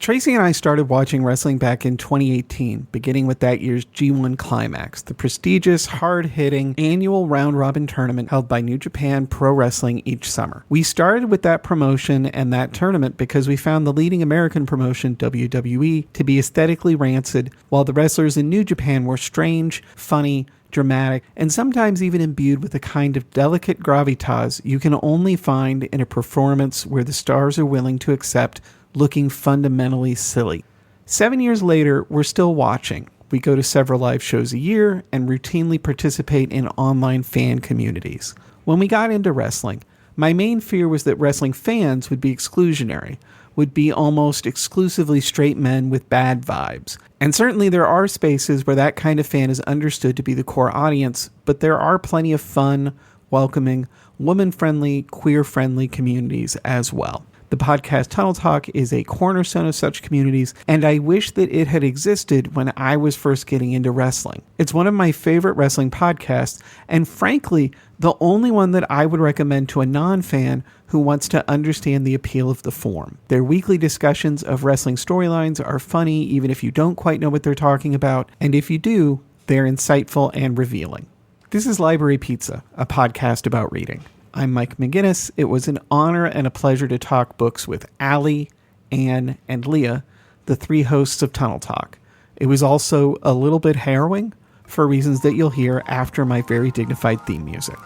Tracy and I started watching wrestling back in 2018, beginning with that year's G1 Climax, the prestigious, hard-hitting annual round-robin tournament held by New Japan Pro Wrestling each summer. We started with that promotion and that tournament because we found the leading American promotion, WWE, to be aesthetically rancid, while the wrestlers in New Japan were strange, funny, dramatic, and sometimes even imbued with a kind of delicate gravitas you can only find in a performance where the stars are willing to accept looking fundamentally silly. 7 years later, we're still watching. We go to several live shows a year and routinely participate in online fan communities. When we got into wrestling, my main fear was that wrestling fans would be exclusionary, would be almost exclusively straight men with bad vibes. And certainly there are spaces where that kind of fan is understood to be the core audience, but there are plenty of fun, welcoming, woman-friendly, queer-friendly communities as well. The podcast Tunnel Talk is a cornerstone of such communities, and I wish that it had existed when I was first getting into wrestling. It's one of my favorite wrestling podcasts, and frankly, the only one that I would recommend to a non-fan who wants to understand the appeal of the form. Their weekly discussions of wrestling storylines are funny, even if you don't quite know what they're talking about, and if you do, they're insightful and revealing. This is Library Pizza, a podcast about reading. I'm Mike Meginnis. It was an honor and a pleasure to talk books with Allie, Anne, and Leah, the three hosts of Tunnel Talk. It was also a little bit harrowing for reasons that you'll hear after my very dignified theme music.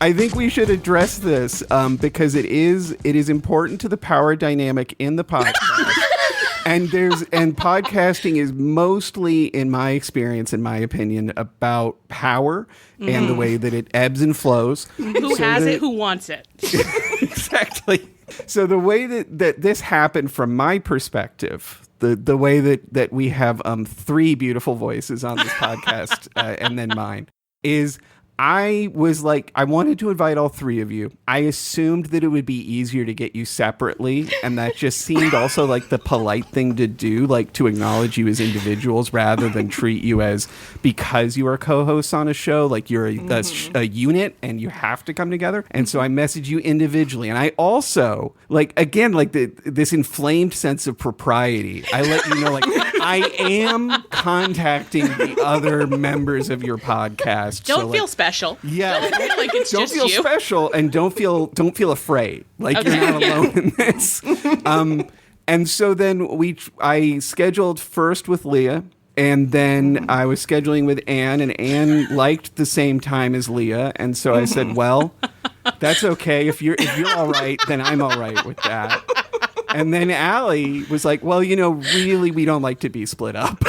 I think we should address this because it is important to the power dynamic in the podcast. and podcasting is mostly, in my experience, in my opinion, about power and the way that it ebbs and flows. Who has it, who wants it. Exactly. So the way that this happened from my perspective, the way that we have three beautiful voices on this podcast and then mine, is I was like, I wanted to invite all three of you. I assumed that it would be easier to get you separately, and that just seemed also like the polite thing to do, like to acknowledge you as individuals rather than treat you as, because you are co-hosts on a show, like you're a unit and you have to come together. And so I messaged you individually. And I also, like, again, like this inflamed sense of propriety, I let you know, like, I am contacting the other members of your podcast. Don't feel special. Yeah, don't feel like it's just you. Don't feel special, and don't feel afraid. Like you're not alone in this. And so then I scheduled first with Leah, and then I was scheduling with Anne, and Anne liked the same time as Leah, and so I said, "Well, that's okay. If you're all right, then I'm all right with that." And then Allie was like, "Well, really, we don't like to be split up."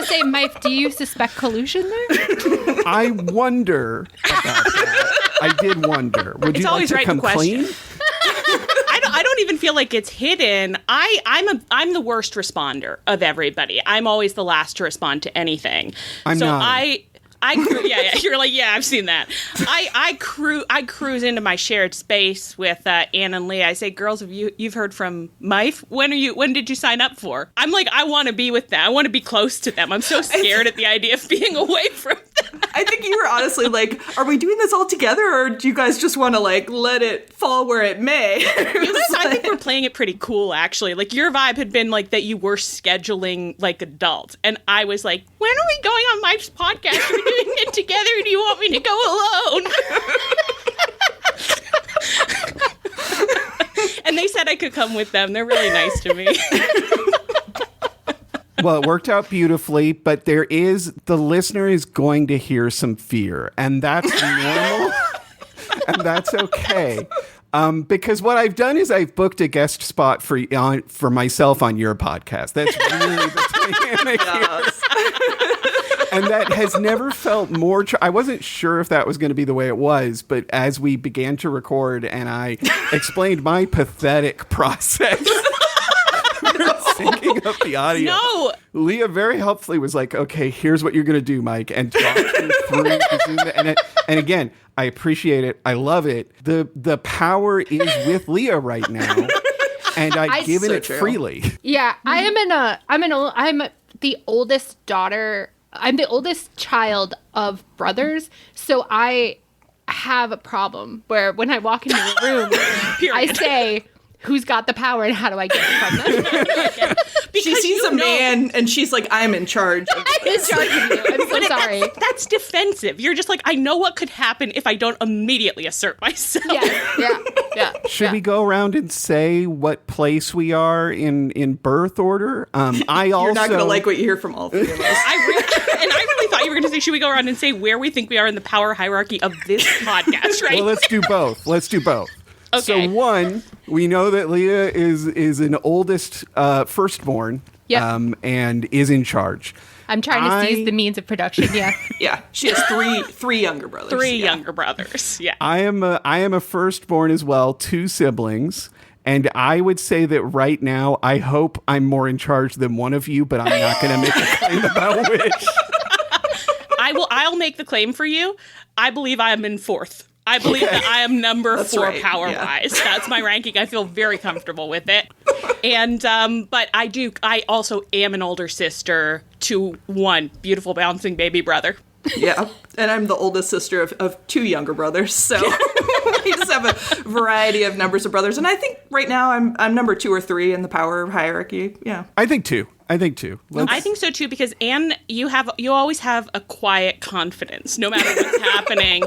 Say, Mike, do you suspect collusion there? I wonder about that. I did wonder. Would you like to come clean? I don't even feel like it's hidden. I'm the worst responder of everybody. I'm always the last to respond to anything. You're like, yeah, I've seen that. I cruise into my shared space with Anne and Leah. I say, girls, you've heard from Mike? When did you sign up for? I'm like, I want to be with them. I want to be close to them. I'm so scared at the idea of being away from them. I think you were honestly like, are we doing this all together, or do you guys just want to like let it fall where it may? I think we're playing it pretty cool, actually. Like, your vibe had been like that you were scheduling like adults, and I was like, when are we going on Mike's podcast? Are we doing it together? Or do you want me to go alone? And they said I could come with them. They're really nice to me. Well, it worked out beautifully, but the listener is going to hear some fear, and that's normal, and that's okay. Because what I've done is I've booked a guest spot for myself on your podcast. That's really the dynamic here. And that has never felt more I wasn't sure if that was going to be the way it was, but as we began to record and I explained my pathetic process syncing up the audio. No. Leah very helpfully was like, okay, here's what you're going to do, Mike, and talk me through the Zoom. And again, I appreciate it. I love it. The power is with Leah right now, and I've given it freely. Yeah, I'm the oldest daughter. I'm the oldest child of brothers, so I have a problem where when I walk into a room, I say, who's got the power and how do I get it from them? Because she sees a man and she's like, I'm in charge. I'm in charge of you. I'm so sorry. That's defensive. You're just like, I know what could happen if I don't immediately assert myself. Yeah. Should we go around and say what place we are in birth order? You're not going to like what you hear from all three of us. I really thought you were going to say, should we go around and say where we think we are in the power hierarchy of this podcast, right? Well, let's do both. Okay. So one, we know that Leah is an oldest firstborn, Yep. and is in charge. I'm trying to seize the means of production. Yeah. Yeah, she has three younger brothers. Younger brothers. Yeah. I am a firstborn as well, 2 siblings. And I would say that right now, I hope I'm more in charge than one of you, but I'm not going to make a claim about which. I'll make the claim for you. I believe I am in 4th. I believe that I am number 4 right, power-wise. That's my ranking. I feel very comfortable with it. And, but I also am an older sister to one beautiful bouncing baby brother. Yeah, and I'm the oldest sister of 2 younger brothers, so we just have a variety of numbers of brothers. And I think right now I'm number 2 or 3 in the power hierarchy. Yeah, I think 2. I think so too, because Anne, you always have a quiet confidence, no matter what's happening.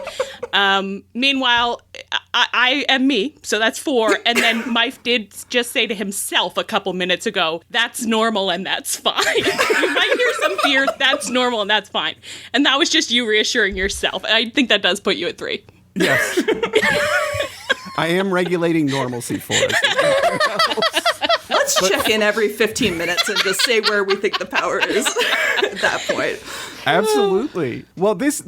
Meanwhile, I am me, so that's 4. And then Mike did just say to himself a couple minutes ago, "That's normal and that's fine." You might hear some fear. That's normal and that's fine. And that was just you reassuring yourself. I think that does put you at 3. Yes. I am regulating normalcy for us. Let's check in every 15 minutes and just say where we think the power is at that point. Absolutely. Well, this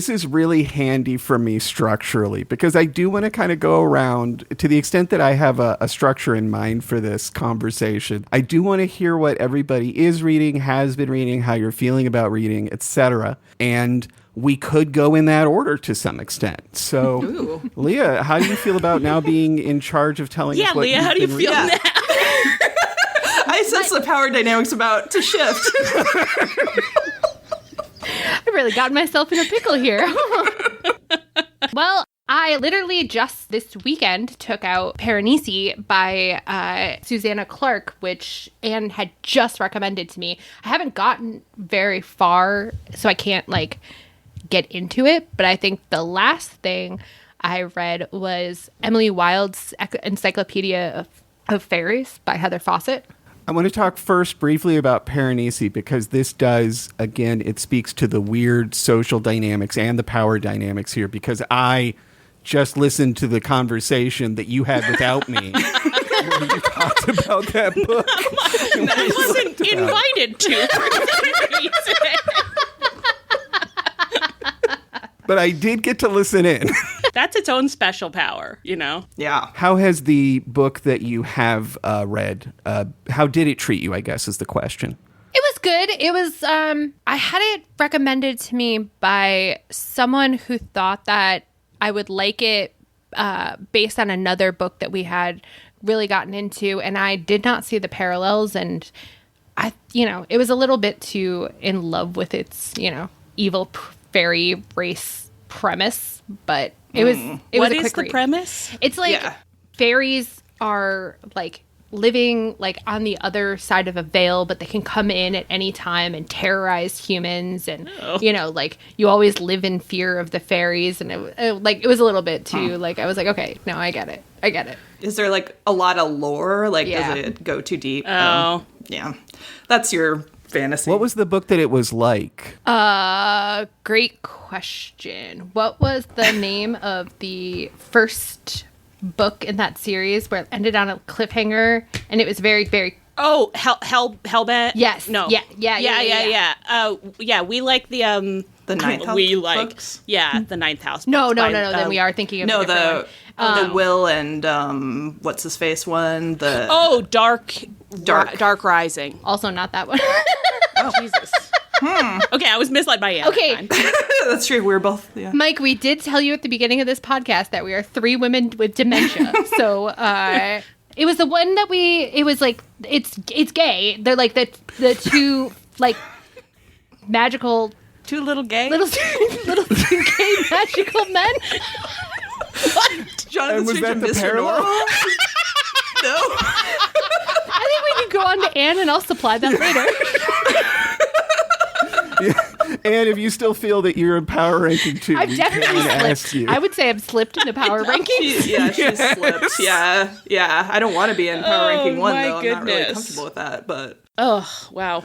is really handy for me structurally, because I do want to kind of go around to the extent that I have a structure in mind for this conversation. I do want to hear what everybody is reading, has been reading, how you're feeling about reading, etc. And we could go in that order to some extent. So, Ooh. Leah, how do you feel about now being in charge of telling us what Leah, how do you feel now? I sense the power dynamics about to shift. I really got myself in a pickle here. Well, I literally just this weekend took out Piranesi by Susanna Clarke, which Anne had just recommended to me. I haven't gotten very far, so I can't get into it, but I think the last thing I read was Emily Wilde's Encyclopedia of Fairies by Heather Fawcett. I want to talk first briefly about Piranesi, because this does, again, it speaks to the weird social dynamics and the power dynamics here, because I just listened to the conversation that you had without me where you talked about that book. I wasn't invited to for some reason. But I did get to listen in. That's its own special power, you know? Yeah. How has the book that you have read, how did it treat you, I guess, is the question. It was good. It was, I had it recommended to me by someone who thought that I would like it based on another book that we had really gotten into, and I did not see the parallels, and it was a little bit too in love with its, evil fairy race premise, but it was a quick What is the read. premise? It's like fairies are living on the other side of a veil, but they can come in at any time and terrorize humans, and you always live in fear of the fairies, and it was a little bit too I was like, okay, no, I get it. Is there a lot of lore? Yeah. Does it go too deep? Oh. Yeah. That's your fantasy. What was the book that it was like? Great question. What was the name of the first book in that series where it ended on a cliffhanger, and it was very, very... Oh, Hellbent? Yes. No. Yeah. We like the Ninth House we like books? the Ninth House. No. books by, Then we are thinking of no, a different The Will and what's his face one? The Dark Rising. Also not that one. Oh Jesus. Okay, I was misled by Anne. Okay. That's true. We're both. Yeah. Mike, we did tell you at the beginning of this podcast that we are 3 women with dementia. So it was the one that it was like, it's gay. They're like the 2 like magical. 2 little gay? Little 2 gay magical men. What? Jonathan And was Strange that and the Mr. parallel? Norrell? No. I think we can go on to Anne and I'll supply that later. And if you still feel that you're in power ranking 2, I've we definitely can ask slipped. you. I would say I've slipped into power rankings. She slipped. Yeah. I don't want to be in power ranking 1, my though. I'm not really goodness. comfortable with that, but... Oh, wow.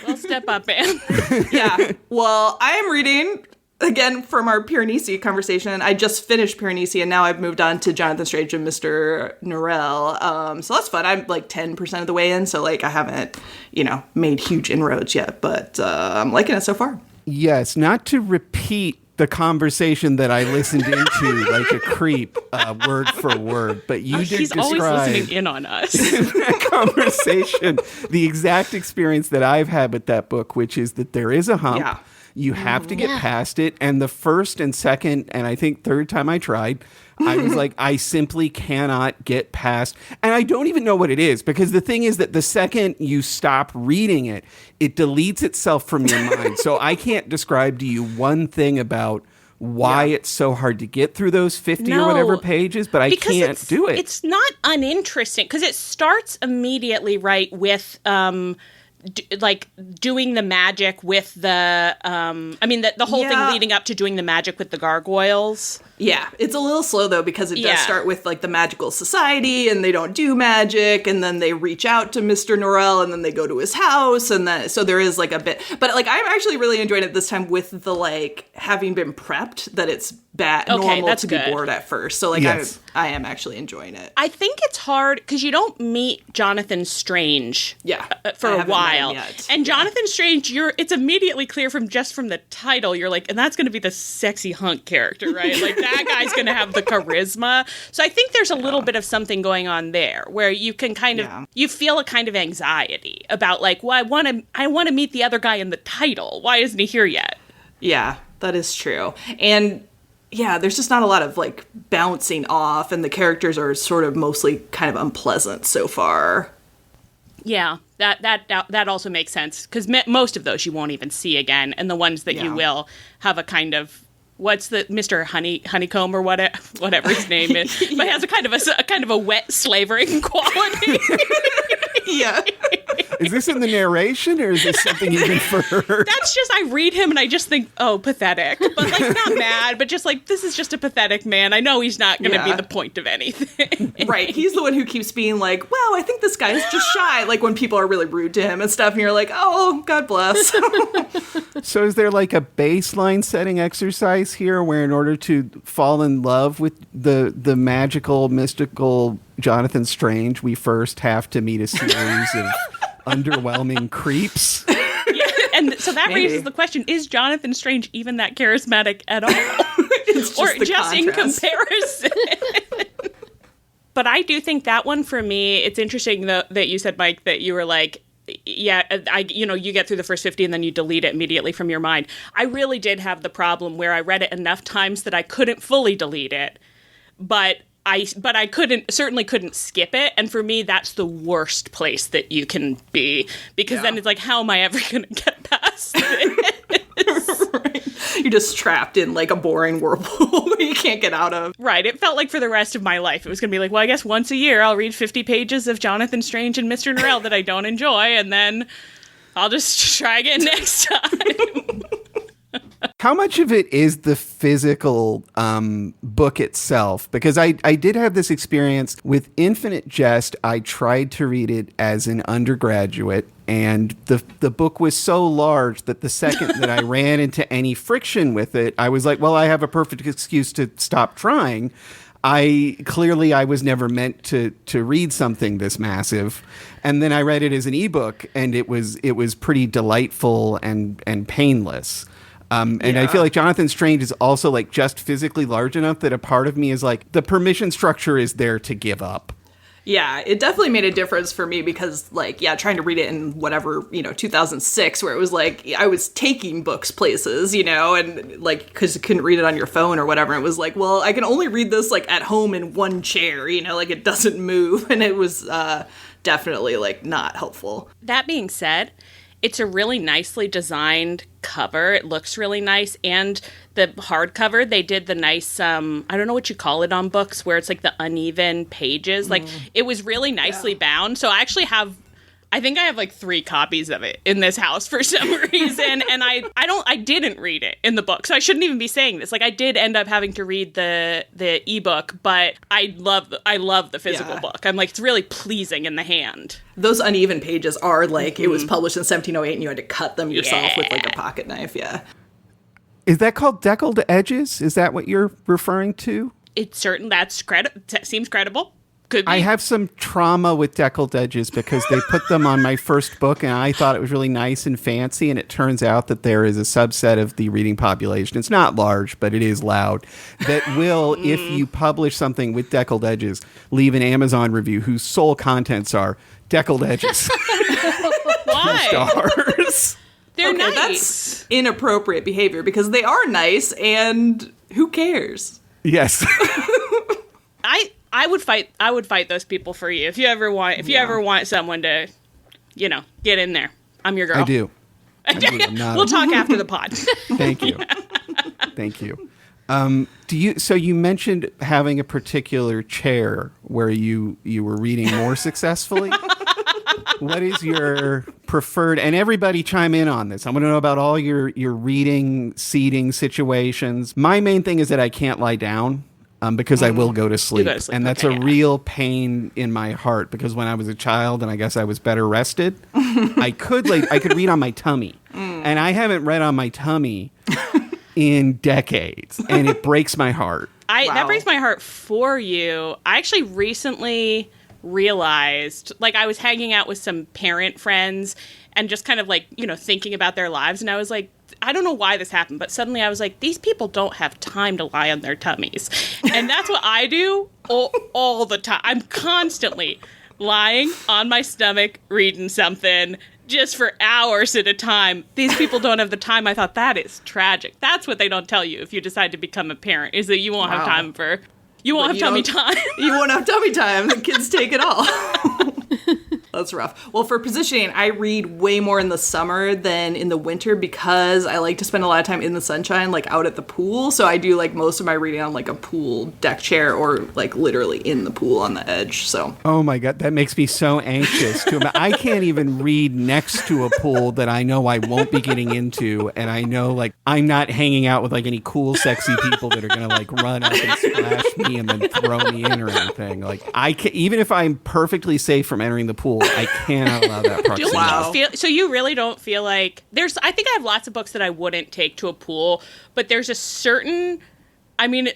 Well, step up, Anne. Yeah. Well, I am reading, again, from our Piranesi conversation. I just finished Piranesi, and now I've moved on to Jonathan Strange and Mr. Norrell. So that's fun. I'm like 10% of the way in, so like I haven't, made huge inroads yet, but I'm liking it so far. Yes, not to repeat the conversation that I listened into like a creep, word for word, but you did He's always describe listening in on us. that conversation, the exact experience that I've had with that book, which is that there is a hump. Yeah. You have to get past it. And the first and second, and I think third time I tried, I was like, I simply cannot get past. And I don't even know what it is, because the thing is that the second you stop reading it, it deletes itself from your mind. So I can't describe to you one thing about why it's so hard to get through those 50 or whatever pages, but I can't do it. It's not uninteresting, because it starts immediately right with doing the magic with the the whole thing leading up to doing the magic with the gargoyles. Yeah, it's a little slow though, because it does start with like the magical society, and they don't do magic, and then they reach out to Mr. Norrell, and then they go to his house, and then so there is like a bit, but like I'm actually really enjoying it this time with the like having been prepped that it's normal to be bored at first. So like I am actually enjoying it. I think it's hard because you don't meet Jonathan Strange for a while. And Jonathan Strange, it's immediately clear from the title, you're like, and that's going to be the sexy hunk character, right? Like that guy's going to have the charisma. So I think there's a little bit of something going on there where you can kind of, you feel a kind of anxiety about like, well, I want to meet the other guy in the title. Why isn't he here yet? Yeah, that is true. And yeah, there's just not a lot of like bouncing off, and the characters are sort of mostly kind of unpleasant so far. Yeah, that also makes sense, because most of those you won't even see again, and the ones that you will have a kind of, what's the Mr. Honeycomb or whatever his name is, but has a kind of a wet slavering quality. Yeah. Is this in the narration, or is this something you've inferred? That's just, I read him and I just think, oh, pathetic. But like, not mad, but just like, this is just a pathetic man. I know he's not going to be the point of anything. Right. He's the one who keeps being like, wow, I think this guy is just shy. Like when people are really rude to him and stuff, and you're like, oh, God bless. So is there like a baseline setting exercise here where in order to fall in love with the magical, mystical Jonathan Strange, we first have to meet a series of underwhelming creeps? Yeah, and so that raises the question, is Jonathan Strange even that charismatic at all? Or just in comparison? But I do think that one, for me, it's interesting that you said, Mike, that you were like, yeah, you get through the first 50 and then you delete it immediately from your mind. I really did have the problem where I read it enough times that I couldn't fully delete it, but I certainly couldn't skip it. And for me, that's the worst place that you can be, because then it's like, how am I ever going to get past this? Right. You're just trapped in like a boring whirlpool you can't get out of. Right. It felt like for the rest of my life, it was going to be like, well, I guess once a year I'll read 50 pages of Jonathan Strange and Mr. Norrell that I don't enjoy, and then I'll just try again next time. How much of it is the physical book itself? Because I did have this experience with Infinite Jest. I tried to read it as an undergraduate, and the book was so large that the second that I ran into any friction with it, I was like, well, I have a perfect excuse to stop trying. I was never meant to read something this massive. And then I read it as an ebook, and it was pretty delightful and painless. And I feel like Jonathan Strange is also like just physically large enough that a part of me is like, the permission structure is there to give up. Yeah, it definitely made a difference for me because, like, trying to read it in whatever, 2006, where it was like, I was taking books places, and, like, because you couldn't read it on your phone or whatever. It was like, well, I can only read this, like, at home in one chair, like, it doesn't move. And it was definitely, like, not helpful. That being said, it's a really nicely designed cover. It looks really nice. And the hardcover, they did the nice, I don't know what you call it on books, where it's like the uneven pages. Like, it was really nicely bound. So I actually I think I have like 3 copies of it in this house for some reason. And I didn't read it in the book. So I shouldn't even be saying this. Like, I did end up having to read the ebook, but I love the physical book. I'm like, it's really pleasing in the hand. Those uneven pages are like, it was published in 1708 and you had to cut them yourself with like a pocket knife. Yeah. Is that called deckled edges? Is that what you're referring to? It's certain seems credible. Could be. I have some trauma with deckled edges because they put them on my first book and I thought it was really nice and fancy, and it turns out that there is a subset of the reading population, it's not large, but it is loud, that will, if you publish something with deckled edges, leave an Amazon review whose sole contents are deckled edges. Why? 2 stars. They're nice. That's inappropriate behavior because they are nice and who cares? Yes. I would fight those people for you. If you ever want someone to, get in there. I'm your girl. I do. We'll talk after the pod. Thank you. Thank you. So you mentioned having a particular chair where you were reading more successfully. What is your preferred, and everybody chime in on this. I want to know about all your reading, seating situations. My main thing is that I can't lie down. Because I will go to sleep. And that's a real pain in my heart because when I was a child and I guess I was better rested, I could read on my tummy. And I haven't read on my tummy in decades. And it breaks my heart. That breaks my heart for you. I actually recently realized, like, I was hanging out with some parent friends and just kind of like, thinking about their lives. And I was like, I don't know why this happened, but suddenly I was like, these people don't have time to lie on their tummies. And that's what I do all the time. I'm constantly lying on my stomach, reading something just for hours at a time. These people don't have the time. I thought that is tragic. That's what they don't tell you if you decide to become a parent, is that you won't have time for... You won't have tummy time. You won't have tummy time. The kids take it all. That's rough. Well, for positioning, I read way more in the summer than in the winter because I like to spend a lot of time in the sunshine, like out at the pool. So I do like most of my reading on like a pool deck chair or like literally in the pool on the edge. So. Oh my God, that makes me so anxious. I can't even read next to a pool that I know I won't be getting into, and I know like I'm not hanging out with like any cool, sexy people that are gonna like run up and splash me and then throw me in or anything. Like even if I'm perfectly safe from entering the pool, I cannot allow that proximity. So you really don't feel like I think I have lots of books that I wouldn't take to a pool, but there's a certain,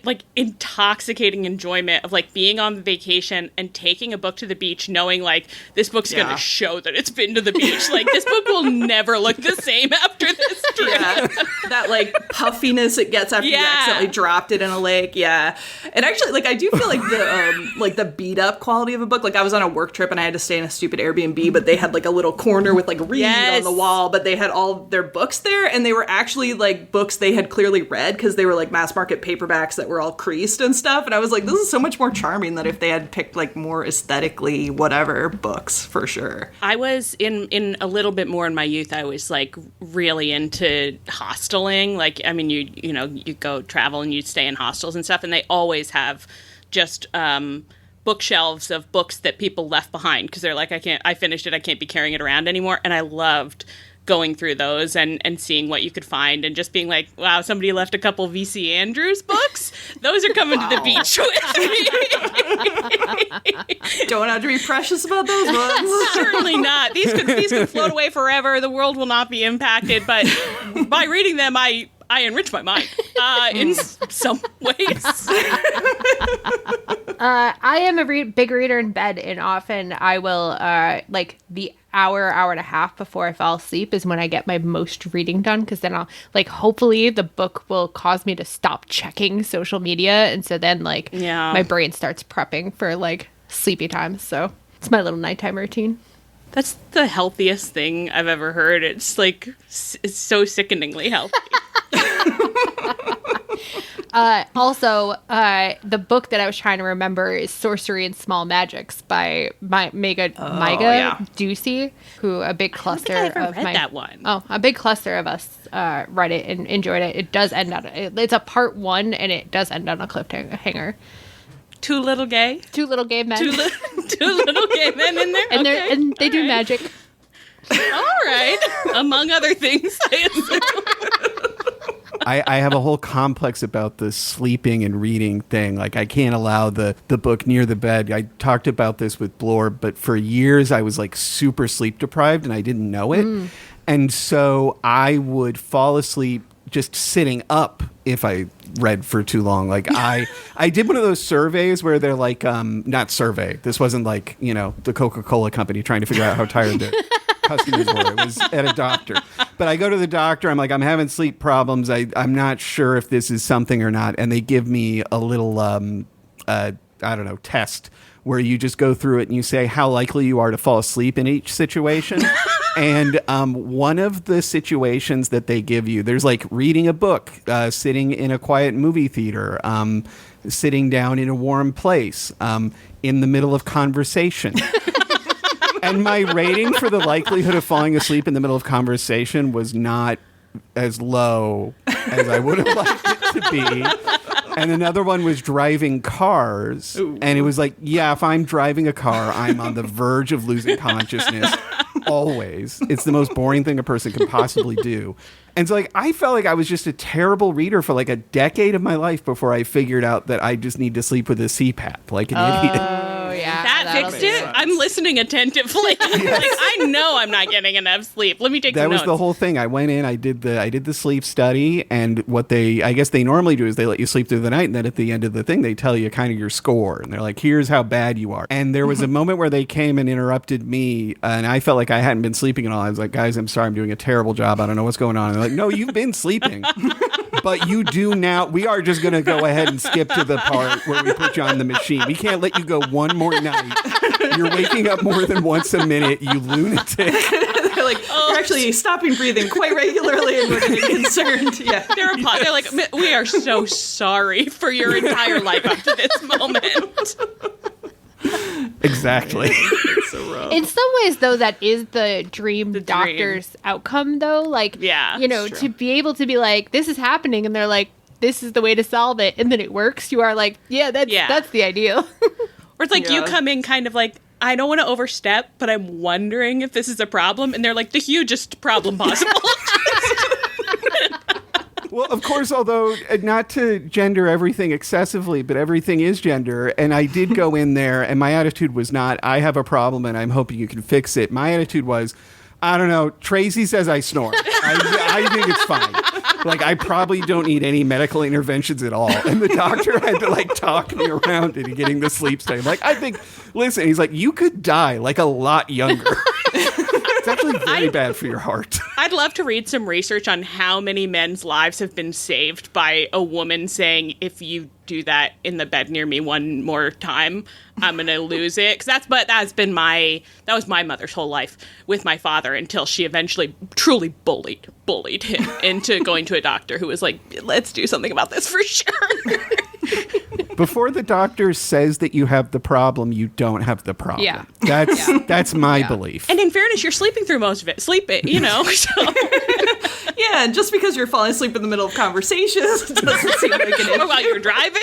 like intoxicating enjoyment of like being on vacation and taking a book to the beach knowing like this book's going to show that it's been to the beach. Like this book will never look the same after this trip. Yeah. That like puffiness it gets after you accidentally dropped it in a lake. Yeah. And actually like I do feel like the beat up quality of a book. Like I was on a work trip and I had to stay in a stupid Airbnb, but they had like a little corner with like read on the wall, but they had all their books there and they were actually like books they had clearly read because they were like mass market paperbacks that were all creased and stuff, and I was like, this is so much more charming than if they had picked like more aesthetically whatever books, for sure. I was in a little bit more in my youth, I was like really into hosteling. Like you go travel and you stay in hostels and stuff, and they always have just bookshelves of books that people left behind because they're like, I finished it, I can't be carrying it around anymore. And I loved going through those and seeing what you could find and just being like, wow, somebody left a couple V.C. Andrews books? Those are coming to the beach with me. Don't have to be precious about those ones. Certainly not. These could float away forever. The world will not be impacted, but by reading them, I enrich my mind in some ways. I am a big reader in bed, and often I will, like, the hour and a half before I fall asleep is when I get my most reading done, because then I'll like hopefully the book will cause me to stop checking social media, and so then like my brain starts prepping for like sleepy time. So it's my little nighttime routine. That's the healthiest thing I've ever heard. It's like it's so sickeningly healthy. Also, the book that I was trying to remember is Sorcery and Small Magics by Meginnis, who a big cluster I don't think I ever read that one. Oh, a big cluster of us read it and enjoyed it. It does end on it's a part 1, and it does end on a cliffhanger. Two little gay men. Two little gay men in there, and they do magic. All right, among other things. I have a whole complex about the sleeping and reading thing. Like, I can't allow the book near the bed. I talked about this with Blorb, but for years I was like super sleep deprived and I didn't know it. And so I would fall asleep just sitting up if I read for too long. Like I did one of those surveys where they're like, not survey. This wasn't like, the Coca-Cola company trying to figure out how tired their customers were. It was at a doctor. But I go to the doctor. I'm like, I'm having sleep problems. I'm not sure if this is something or not. And they give me a little, test where you just go through it and you say how likely you are to fall asleep in each situation. And one of the situations that they give you, there's like reading a book, sitting in a quiet movie theater, sitting down in a warm place, in the middle of conversation. And my rating for the likelihood of falling asleep in the middle of conversation was not as low as I would have liked it to be. And another one was driving cars. Ooh. And it was like, yeah, if I'm driving a car, I'm on the verge of losing consciousness. Always. It's the most boring thing a person can possibly do. And so, like, I felt like I was just a terrible reader for like a decade of my life before I figured out that I just need to sleep with a CPAP, like an idiot. Oh, yeah. That fixed it? Sense. I'm listening attentively. Yes. Like, I know I'm not getting enough sleep. Let me take some notes. That was the whole thing. I went in, I did the sleep study, and what I guess they normally do is they let you sleep through the night, and then at the end of the thing, they tell you kind of your score. And they're like, here's how bad you are. And there was a moment where they came and interrupted me, and I felt like I hadn't been sleeping at all. I was like, guys, I'm sorry, I'm doing a terrible job. I don't know what's going on. And they're like, no, you've been sleeping. But you do now. We are just going to go ahead and skip to the part where we put you on the machine. We can't let you go one more night. You're waking up more than once a minute, you lunatic. They're like, you're actually stopping breathing quite regularly and we're getting concerned. Yeah. They're like, we are so sorry for your entire life up to this moment. Exactly. So rough. In some ways, though, that is the dream doctor's outcome, though. Like, to be able to be like, this is happening, and they're like, this is the way to solve it, and then it works. You are like, that's the ideal. Or it's like you come in kind of like, I don't want to overstep, but I'm wondering if this is a problem, and they're like, the hugest problem possible. Well, of course, although not to gender everything excessively, but everything is gender. And I did go in there and my attitude was not, I have a problem and I'm hoping you can fix it. My attitude was, I don't know, Tracy says I snore. I think it's fine. Like, I probably don't need any medical interventions at all. And the doctor had to, like, talk me around into getting the sleep study. I'm like, listen, he's like, you could die, like, a lot younger. It's actually very bad for your heart. I'd love to read some research on how many men's lives have been saved by a woman saying, if you do that in the bed near me one more time, I'm going to lose it. Because that was my mother's whole life with my father until she eventually truly bullied him into going to a doctor who was like, let's do something about this for sure. Before the doctor says that you have the problem, you don't have the problem. Yeah. That's my belief. And in fairness, you're sleeping through most of it. Sleep it, so. Yeah, and just because you're falling asleep in the middle of conversations doesn't seem like an issue. Or while you're driving.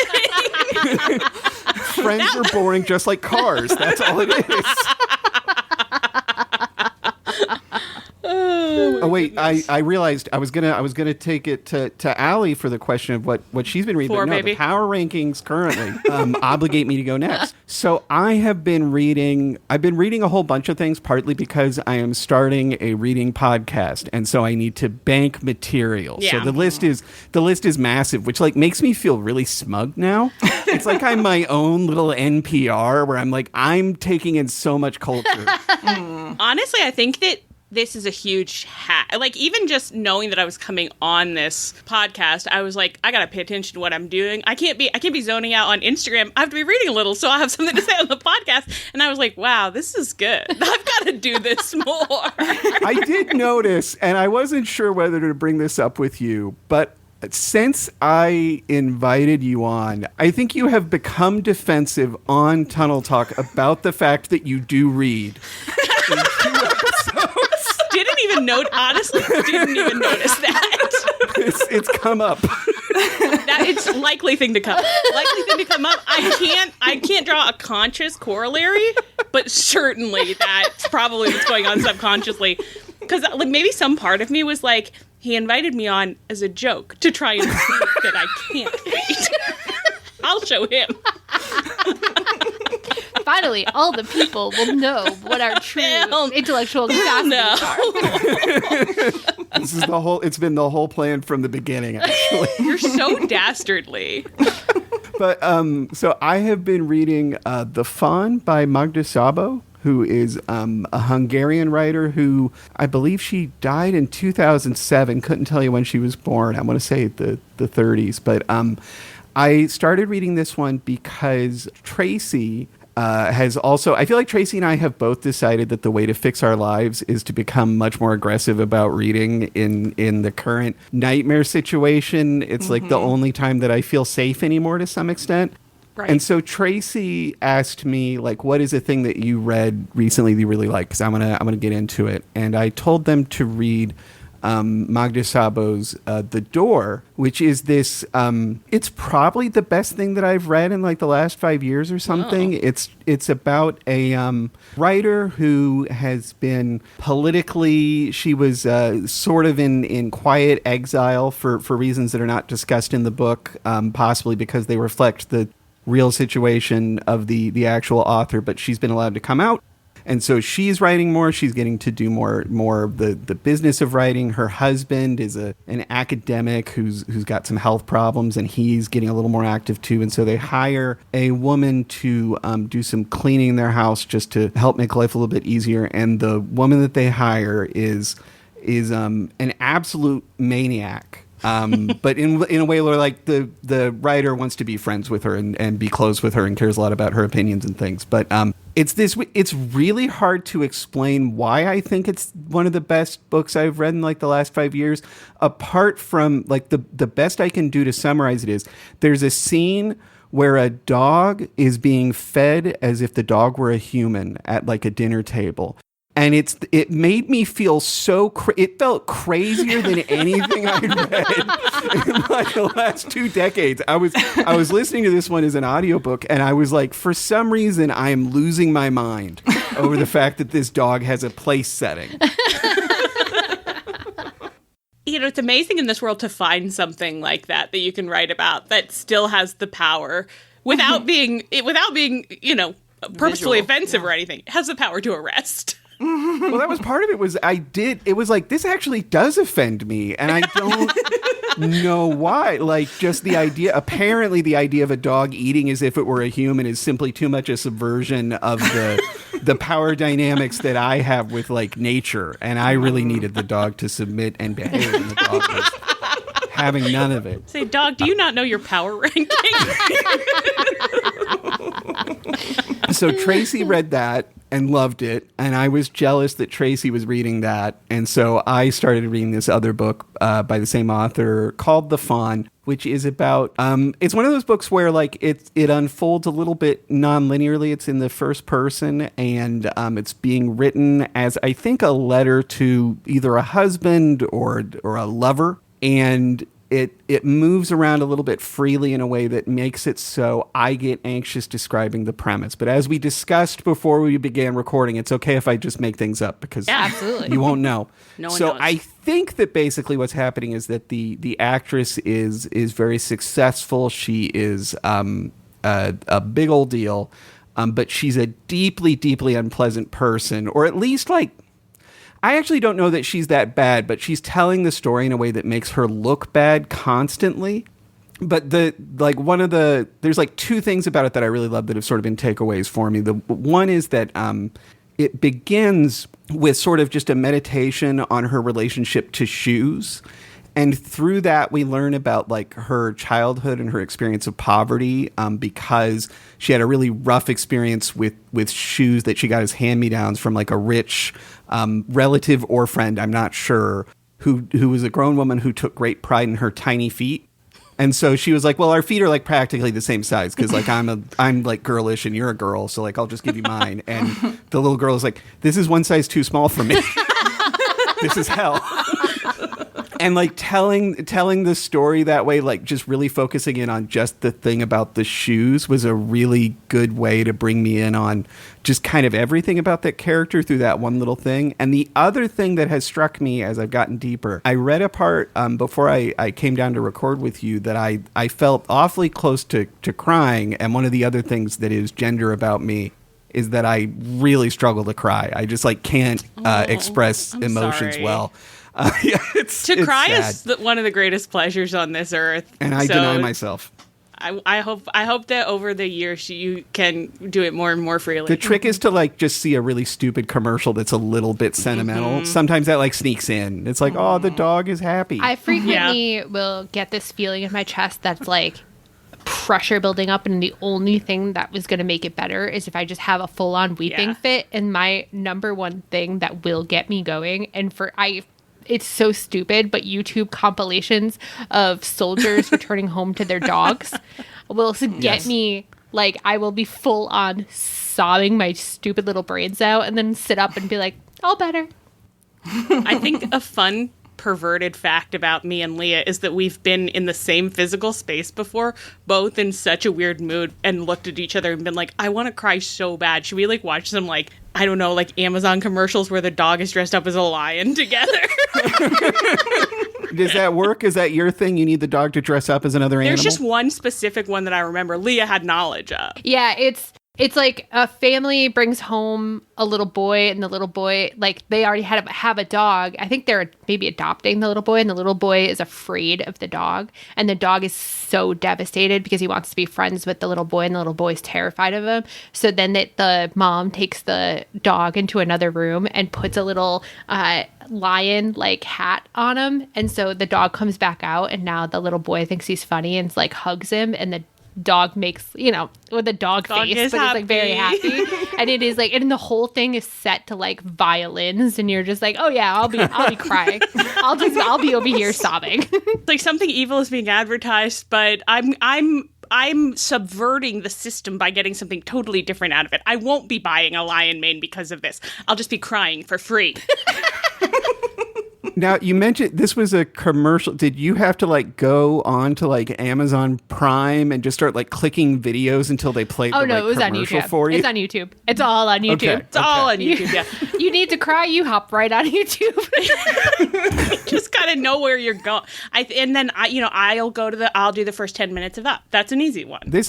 Friends are boring just like cars. That's all it is. wait, goodness. I realized I was gonna take it to Allie for the question of what she's been reading. But no, baby. the power rankings currently obligate me to go next. So I've been reading a whole bunch of things, partly because I am starting a reading podcast, and so I need to bank material. Yeah. So the list is massive, which like makes me feel really smug now. It's like I'm my own little NPR where I'm like, I'm taking in so much culture. Honestly, I think that this is a huge like, even just knowing that I was coming on this podcast, I was like, I gotta pay attention to what I'm doing. I can't be zoning out on Instagram. I have to be reading a little, so I have something to say on the podcast. And I was like, wow, this is good. I've got to do this more. I did notice, and I wasn't sure whether to bring this up with you, but since I invited you on, I think you have become defensive on Tunnel Talk about the fact that you do read. In 2 episodes. Honestly, didn't even notice that. It's come up. It's likely thing to come up. I can't draw a conscious corollary, but certainly that's probably what's going on subconsciously. Because like, maybe some part of me was like, he invited me on as a joke to try and prove that I can't read. I'll show him. Finally, all the people will know what our true intellectual capacities are. This is it's been the whole plan from the beginning, actually. You're so dastardly. But so I have been reading The Faun by Magda Szabo, who is a Hungarian writer who I believe she died in 2007. Couldn't tell you when she was born. I want to say the 30s. But I started reading this one because Tracy has also, I feel like Tracy and I have both decided that the way to fix our lives is to become much more aggressive about reading in the current nightmare situation. It's like the only time that I feel safe anymore to some extent. Right. And so Tracy asked me, like, what is a thing that you read recently that you really like? Because I'm gonna get into it. And I told them to read Magda Szabo's The Door, which is this, it's probably the best thing that I've read in like the last 5 years or something. Oh. It's about a writer who has been politically, she was sort of in quiet exile for reasons that are not discussed in the book, possibly because they reflect the real situation of the actual author, but she's been allowed to come out. And so she's writing more. She's getting to do more of the business of writing. Her husband is an academic who's got some health problems, and he's getting a little more active too. And so they hire a woman to do some cleaning in their house just to help make life a little bit easier. And the woman that they hire is an absolute maniac. But in a way where like the writer wants to be friends with her and be close with her and cares a lot about her opinions and things. But it's really hard to explain why I think it's one of the best books I've read in like the last 5 years. Apart from like the best I can do to summarize it is there's a scene where a dog is being fed as if the dog were a human at like a dinner table. And it made me feel so it felt crazier than anything I'd read in like the last 2 decades. I was listening to this one as an audiobook, and I was like, for some reason, I am losing my mind over the fact that this dog has a place setting. You know, it's amazing in this world to find something like that you can write about that still has the power without being, you know, purposefully offensive or anything. It has the power to arrest. Well, that was part of it. It was like, this actually does offend me, and I don't know why. Like, just apparently the idea of a dog eating as if it were a human is simply too much a subversion of the power dynamics that I have with like nature, and I really needed the dog to submit and behave, and the dog was having none of it. Say, dog, do you not know your power ranking? So Tracy read that and loved it, and I was jealous that Tracy was reading that, and so I started reading this other book by the same author called The Faun, which is about it's one of those books where like it unfolds a little bit non-linearly. It's in the first person, and it's being written as, I think, a letter to either a husband or a lover. And it moves around a little bit freely in a way that makes it so I get anxious describing the premise. But as we discussed before we began recording, it's okay if I just make things up because absolutely. you won't know. No one so knows. I think that basically what's happening is that the actress is very successful. She is a big old deal, but she's a deeply, deeply unpleasant person, or at least like, I actually don't know that she's that bad, but she's telling the story in a way that makes her look bad constantly. But there's like two things about it that I really love that have sort of been takeaways for me. The one is that it begins with sort of just a meditation on her relationship to shoes. And through that, we learn about like her childhood and her experience of poverty because she had a really rough experience with shoes that she got as hand-me-downs from like a rich relative or friend, I'm not sure, who was a grown woman who took great pride in her tiny feet. And so she was like, well, our feet are like practically the same size because like I'm like girlish and you're a girl, so like I'll just give you mine. And the little girl is like, this is one size too small for me. This is hell. And like telling the story that way, like just really focusing in on just the thing about the shoes was a really good way to bring me in on just kind of everything about that character through that one little thing. And the other thing that has struck me as I've gotten deeper, I read a part before I came down to record with you that I felt awfully close to crying. And one of the other things that is gender about me is that I really struggle to cry. I just like can't express emotions sorry. well. It's cry sad. is one of the greatest pleasures on this earth, and I deny myself. I hope that over the years you can do it more and more freely. The trick is to like just see a really stupid commercial that's a little bit sentimental. Sometimes that like sneaks in. It's like, oh, the dog is happy. I frequently will get this feeling in my chest that's like pressure building up, and the only thing that was going to make it better is if I just have a full-on weeping fit. And my number one thing that will get me going, and it's so stupid, but YouTube compilations of soldiers returning home to their dogs will get me, like, I will be full on sobbing my stupid little brains out and then sit up and be like, all better. I think a fun perverted fact about me and Leah is that we've been in the same physical space before, both in such a weird mood, and looked at each other and been like, I want to cry so bad. Should we like watch some like, I don't know, like Amazon commercials where the dog is dressed up as a lion together? Does that work? Is that your thing? You need the dog to dress up as another animal? There's just one specific one that I remember Leah had knowledge of. Yeah, it's like a family brings home a little boy, and the little boy, like, they already have a dog. I think they're maybe adopting the little boy, and the little boy is afraid of the dog. And the dog is so devastated because he wants to be friends with the little boy, and the little boy is terrified of him. So then the mom takes the dog into another room and puts a little lion like hat on him. And so the dog comes back out, and now the little boy thinks he's funny and like hugs him, and the dog makes, with a dog face, but happy. it's like very happy. And it is like, and the whole thing is set to like violins, and you're just like, oh yeah, I'll be crying. I'll be over here sobbing. Like something evil is being advertised, but I'm subverting the system by getting something totally different out of it. I won't be buying a lion mane because of this. I'll just be crying for free. Now, you mentioned this was a commercial. Did you have to like go on to like Amazon Prime and just start like clicking videos until they played the it was on commercial YouTube. for you? It's on YouTube. It's all on YouTube. Okay. It's all on YouTube, yeah. You need to cry, you hop right on YouTube. Just gotta know where you're going. I'll do the first 10 minutes of Up. That's an easy one. This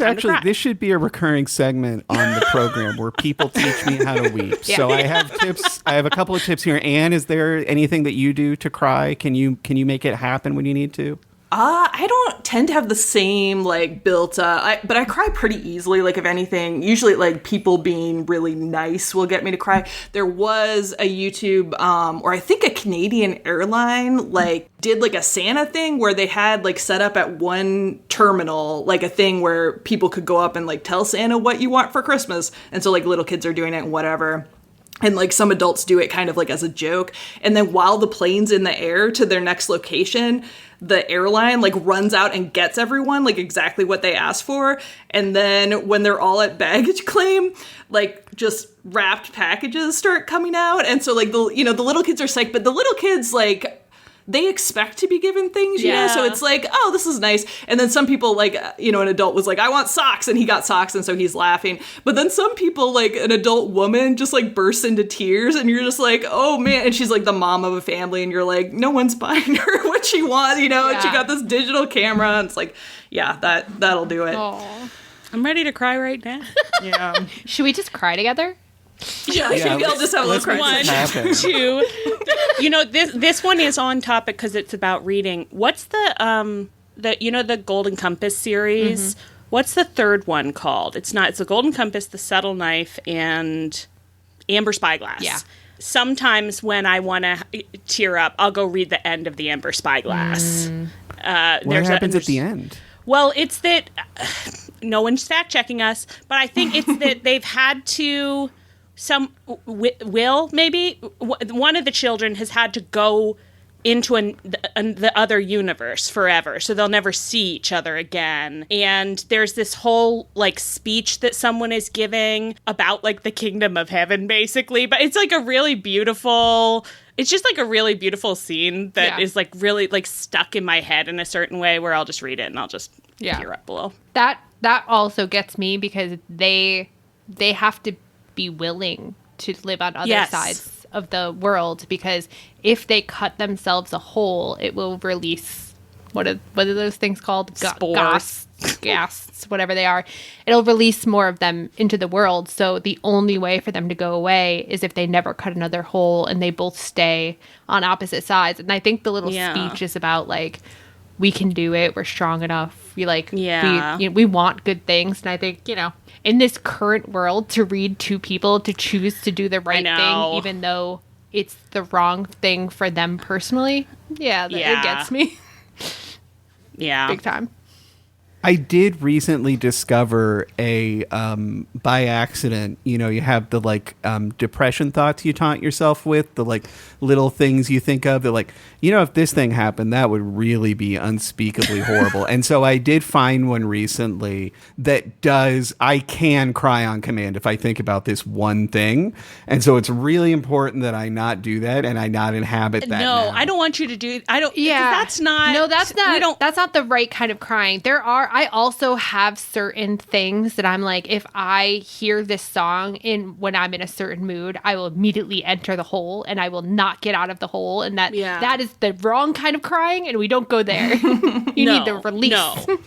should be a recurring segment on the program where people teach me how to weep. Yeah. So I have tips. I have a couple of tips here. Anne, is there anything that you do to cry? Can you make it happen when you need to? I don't tend to have the same like built but I cry pretty easily. Like if anything, usually like people being really nice will get me to cry. There was a YouTube or I think a Canadian airline like did like a Santa thing where they had like set up at one terminal like a thing where people could go up and like tell Santa what you want for Christmas. And so like little kids are doing it and whatever. And, like, some adults do it kind of, like, as a joke. And then while the plane's in the air to their next location, the airline, like, runs out and gets everyone, like, exactly what they asked for. And then when they're all at baggage claim, like, just wrapped packages start coming out. And so, like, the little kids are psyched. But the little kids, like, they expect to be given things, you know? So it's like, oh, this is nice. And then some people, like, you know, an adult was like, I want socks, and he got socks, and so he's laughing. But then some people, like an adult woman, just like bursts into tears, and you're just like, oh man. And she's like the mom of a family, and you're like, no one's buying her what she wants, you know? And she got this digital camera, and it's like, yeah, that'll do it. Aww. I'm ready to cry right now. Yeah. Should we just cry together? Yeah, maybe I'll just have a little cry. 1, 2. You know, this one is on topic because it's about reading. What's the Golden Compass series? Mm-hmm. What's the third one called? It's the Golden Compass, the Subtle Knife, and Amber Spyglass. Yeah. Sometimes when I want to tear up, I'll go read the end of the Amber Spyglass. What happens at the end? Well, it's that no one's fact checking us, but I think it's that they've had to. Maybe one of the children has had to go into the other universe forever, so they'll never see each other again. And there's this whole like speech that someone is giving about like the kingdom of heaven, basically. But it's like a really beautiful. It's just like a really beautiful scene that is like really like stuck in my head in a certain way where I'll just read it and I'll just tear up below. That also gets me because they have to be willing to live on other sides of the world, because if they cut themselves a hole, it will release what are those things called? Spores. Gas, whatever they are. It'll release more of them into the world. So the only way for them to go away is if they never cut another hole and they both stay on opposite sides. And I think the little speech is about like, we can do it. We're strong enough. We want good things. And I think, you know, in this current world, to read two people to choose to do the right thing, even though it's the wrong thing for them personally. It gets me. Yeah. Big time. I did recently discover by accident, you know, you have the like depression thoughts you taunt yourself with, the like little things you think of that like, you know, if this thing happened, that would really be unspeakably horrible. And so I did find one recently that I can cry on command if I think about this one thing. And so it's really important that I not do that and I not inhabit that. No, now. I don't want you to do, that's not. No, that's not the right kind of crying. I also have certain things that I'm like, if I hear this song when I'm in a certain mood, I will immediately enter the hole and I will not get out of the hole. And that is the wrong kind of crying, and we don't go there. You need the release. No.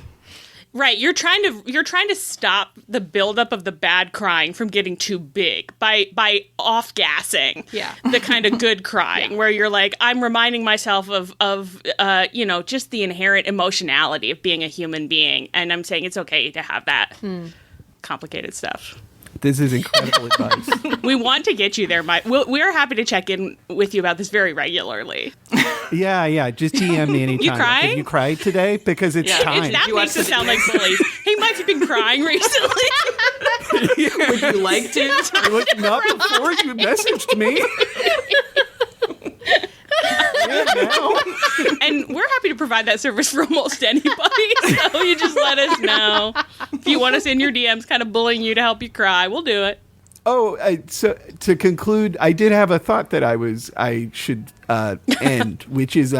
Right, you're trying to stop the buildup of the bad crying from getting too big by off-gassing the kind of good crying where you're like, I'm reminding myself of you know, just the inherent emotionality of being a human being, and I'm saying it's okay to have that complicated stuff. This is incredible advice. We want to get you there, Mike. We're happy to check in with you about this very regularly. Yeah. Just DM me anytime. You crying? Have you cried today? Because it's time. That makes us sound like bullies. Hey, Mike, you've been crying recently. Would you like to? Not before you messaged me. And we're happy to provide that service for almost anybody. So you just let us know. If you want us in your DMs kind of bullying you to help you cry, we'll do it. Oh, so to conclude, I did have a thought that I should end, which is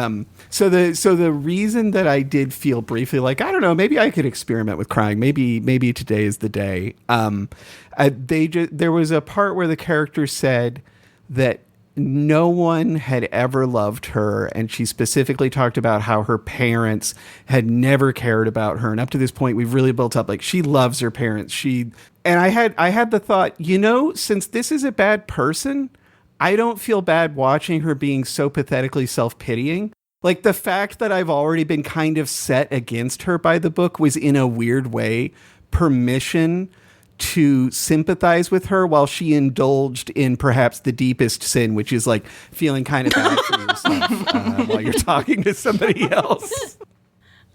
so the reason that I did feel briefly like, I don't know, maybe I could experiment with crying. Maybe today is the day. There was a part where the character said that no one had ever loved her, and she specifically talked about how her parents had never cared about her, and up to this point we've really built up like she loves her parents. And I had the thought, you know, since this is a bad person, I don't feel bad watching her being so pathetically self-pitying. Like the fact that I've already been kind of set against her by the book was in a weird way permission to sympathize with her while she indulged in perhaps the deepest sin, which is like feeling kind of bad for yourself while you're talking to somebody else.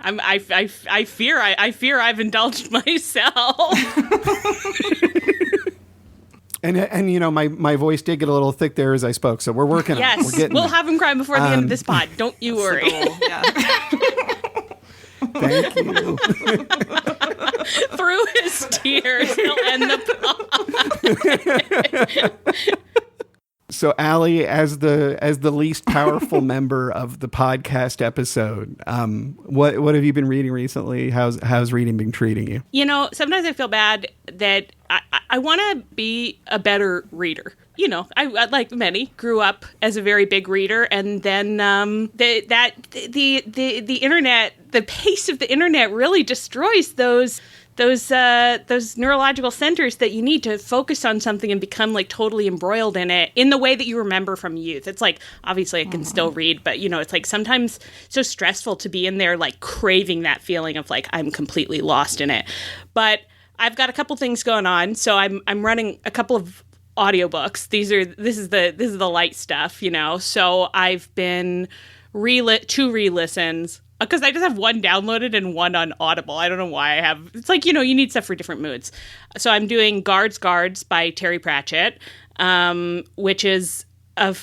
I fear I've indulged myself. And you know, my voice did get a little thick there as I spoke, so we're working on it. We're getting we'll have him cry before the end of this pod. Don't you worry. Thank you. Through his tears, he'll end the pod. So Allie, as the least powerful member of the podcast episode, what have you been reading recently? How's reading been treating you? You know, sometimes I feel bad that I want to be a better reader. You know, I like many grew up as a very big reader, and then the internet, the pace of the internet really destroys those neurological centers that you need to focus on something and become like totally embroiled in it in the way that you remember from youth. It's like, obviously I can still read, but you know, it's like sometimes so stressful to be in there, like craving that feeling of like, I'm completely lost in it. But I've got a couple things going on. So I'm running a couple of audiobooks. This is the light stuff, you know? So I've been two re-listens, because I just have one downloaded and one on Audible. I don't know why I have. It's like, you know, you need stuff for different moods. So I'm doing Guards by Terry Pratchett, which is a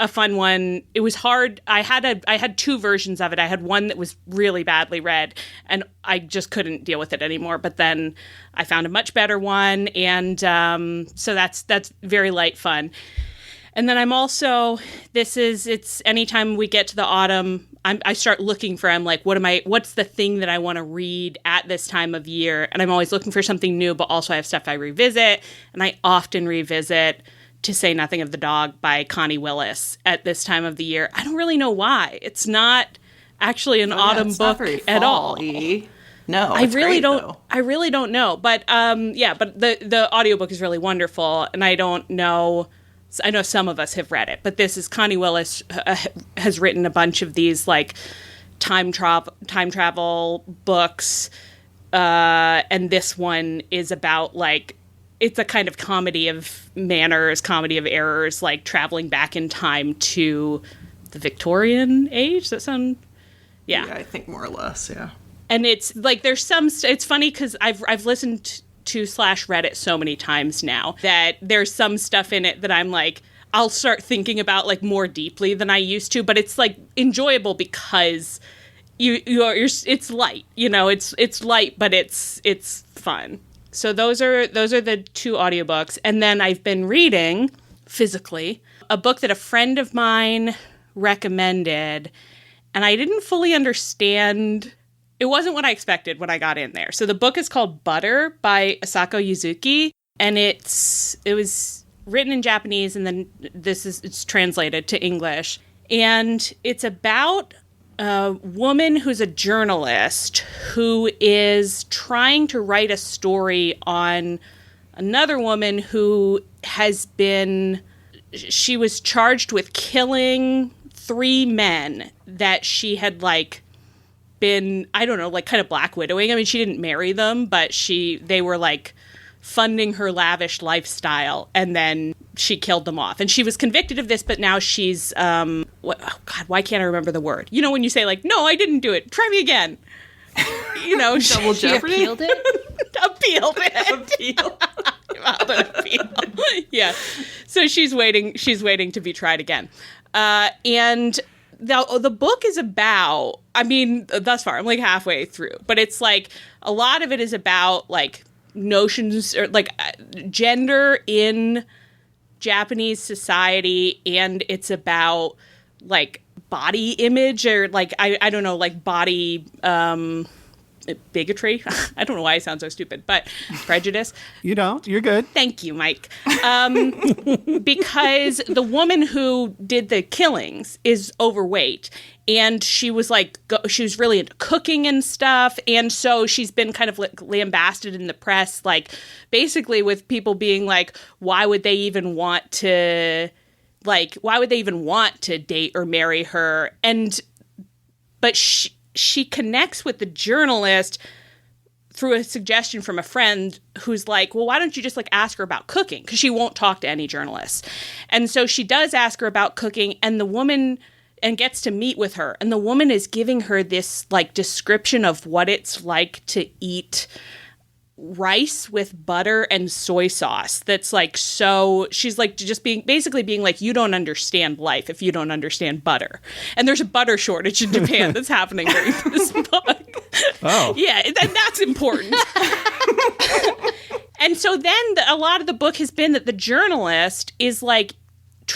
fun one. It was hard. I had two versions of it. I had one that was really badly read, and I just couldn't deal with it anymore. But then I found a much better one, and so that's very light fun. And then I'm also, it's anytime we get to the autumn, I start looking for, I'm like, what's the thing that I want to read at this time of year? And I'm always looking for something new, but also I have stuff I revisit. And I often revisit To Say Nothing of the Dog by Connie Willis at this time of the year. I don't really know why. It's not actually an autumn book at all. No, I really don't know. But but the audiobook is really wonderful, and I don't know. I know some of us have read it, but this is Connie Willis has written a bunch of these like time travel books, and this one is about like, it's a kind of comedy of manners, comedy of errors, like traveling back in time to the Victorian age. Does that sound? Yeah, I think more or less. Yeah, and it's like there's some. It's funny because I've listened to /read it so many times now that there's some stuff in it that I'm like, I'll start thinking about like more deeply than I used to, but it's like enjoyable because it's light, you know, it's light, but it's fun. So those are the two audiobooks. And then I've been reading physically a book that a friend of mine recommended, and I didn't fully understand. It wasn't what I expected when I got in there. So the book is called Butter by Asako Yuzuki, and it was written in Japanese, and then it's translated to English. And it's about a woman who's a journalist who is trying to write a story on another woman who she was charged with killing 3 men that she had like been, I don't know, like kind of black widowing. I mean, she didn't marry them, but they were like funding her lavish lifestyle, and then she killed them off. And she was convicted of this, but now she's, why can't I remember the word? You know, when you say like, no, I didn't do it. Try me again. You know, Double Jeopardy? Appealed it? Appealed it. Appeal. Yeah. So she's waiting to be tried again. And the book is about, I mean, thus far, I'm like halfway through, but it's like a lot of it is about like notions or like gender in Japanese society, and it's about like body image or like, I don't know, like body bigotry. I don't know why I sound so stupid, but prejudice. You don't. You're good. Thank you, Mike. Because the woman who did the killings is overweight, and she was like, she was really into cooking and stuff, and so she's been kind of like lambasted in the press, like basically with people being like, why would they even want to date or marry her? But she connects with the journalist through a suggestion from a friend who's like, well, why don't you just like ask her about cooking? Because she won't talk to any journalists. And so she does ask her about cooking, and gets to meet with her. And the woman is giving her this like description of what it's like to eat rice with butter and soy sauce. That's like, so she's like just being like, you don't understand life if you don't understand butter. And there's a butter shortage in Japan that's happening during this book. Oh. Yeah, that's important. And so then a lot of the book has been that the journalist is like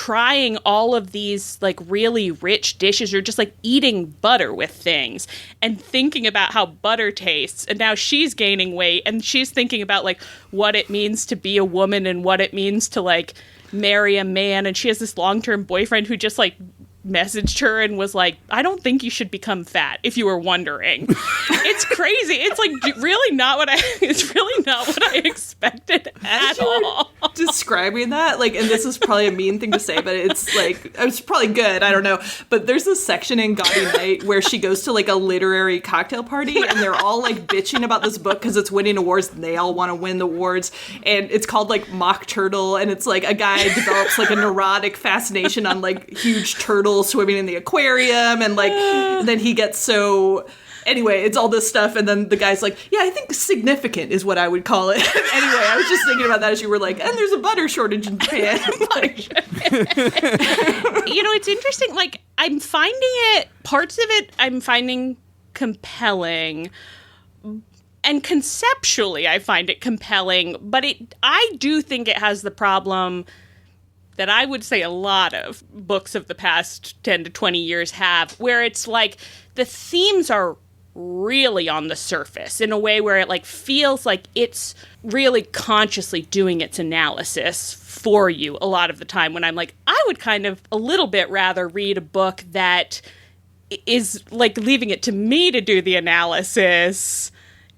trying all of these like really rich dishes or just like eating butter with things and thinking about how butter tastes. And now she's gaining weight and she's thinking about like what it means to be a woman and what it means to like marry a man. And she has this long-term boyfriend who just like messaged her and was like, I don't think you should become fat, if you were wondering. It's crazy. It's like really not what I expected at all. Describing that, like, and this is probably a mean thing to say, but it's like, it's probably good, I don't know, but there's this section in Gaudy Night where she goes to like a literary cocktail party and they're all like bitching about this book because it's winning awards and they all want to win the awards, and it's called like Mock Turtle, and it's like a guy develops like a neurotic fascination on like huge turtles swimming in the aquarium, and like then he gets so anyway, it's all this stuff, and then the guy's like, yeah, I think significant is what I would call it. Anyway, I was just thinking about that as you were like, and there's a butter shortage in Japan. It's interesting, like I'm finding parts of it I'm finding compelling, and conceptually I find it compelling, but I do think it has the problem that I would say a lot of books of the past 10 to 20 years have, where it's like the themes are really on the surface in a way where it like feels like it's really consciously doing its analysis for you a lot of the time, when I'm like, I would kind of a little bit rather read a book that is like leaving it to me to do the analysis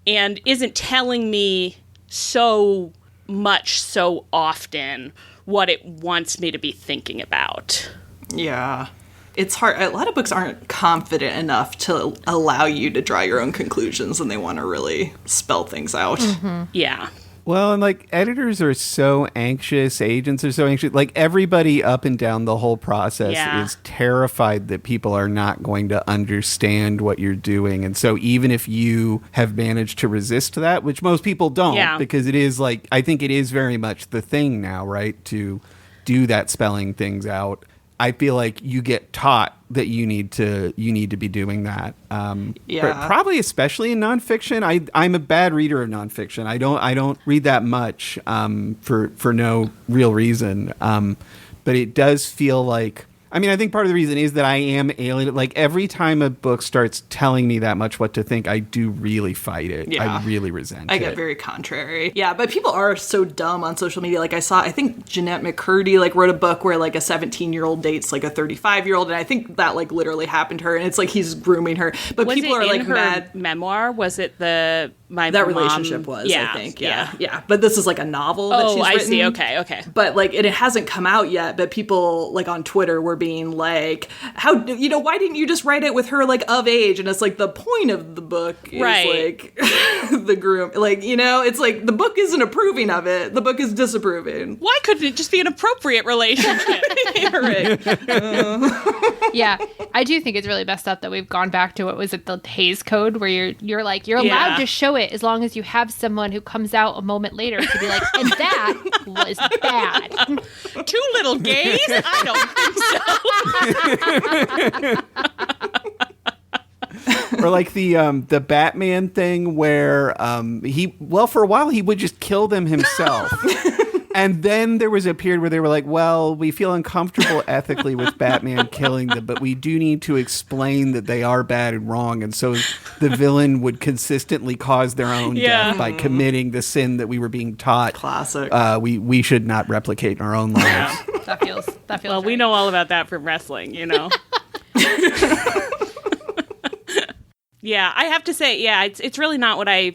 and isn't telling me so much so often what it wants me to be thinking about. Yeah. It's hard. A lot of books aren't confident enough to allow you to draw your own conclusions, and they want to really spell things out. Mm-hmm. Yeah. Well, and like editors are so anxious, agents are so anxious. Like everybody up and down the whole process is terrified that people are not going to understand what you're doing. And so even if you have managed to resist that, which most people don't, because it is like, I think it is very much the thing now, right? To do that spelling things out. I feel like you get taught that you need to be doing that. But probably especially in nonfiction. I'm a bad reader of nonfiction. I don't read that much for no real reason. But it does feel like, I mean, I think part of the reason is that I am alienated. Like every time a book starts telling me that much what to think, I do really fight it. Yeah. I really resent it. I get very contrary. Yeah, but people are so dumb on social media. Like I think Jeanette McCurdy like wrote a book where like a 17-year-old dates like a 35-year-old, and I think that like literally happened to her, and it's like he's grooming her. But was people it are like in her mad. Memoir? Was it that relationship was, I think. Yeah. But this is like a novel that she's written. Oh, I see. Okay. But like it hasn't come out yet, but people like on Twitter were being like, how, why didn't you just write it with her like of age? And it's like the point of the book is like the groom, like, it's like the book isn't approving of it. The book is disapproving. Why couldn't it just be an appropriate relationship? Yeah, I do think it's really messed up that we've gone back to, what was it, the Hays Code, where you're like, you're allowed to show it as long as you have someone who comes out a moment later to be like, and that was bad. Two little gays? I don't think so. Or like the Batman thing where for a while he would just kill them himself. And then there was a period where they were like, well, we feel uncomfortable ethically with Batman killing them, but we do need to explain that they are bad and wrong. And so the villain would consistently cause their own death by committing the sin that we were being taught. Classic. We should not replicate in our own lives. That feels well, right. We know all about that from wrestling, Yeah, I have to say, it's really not what I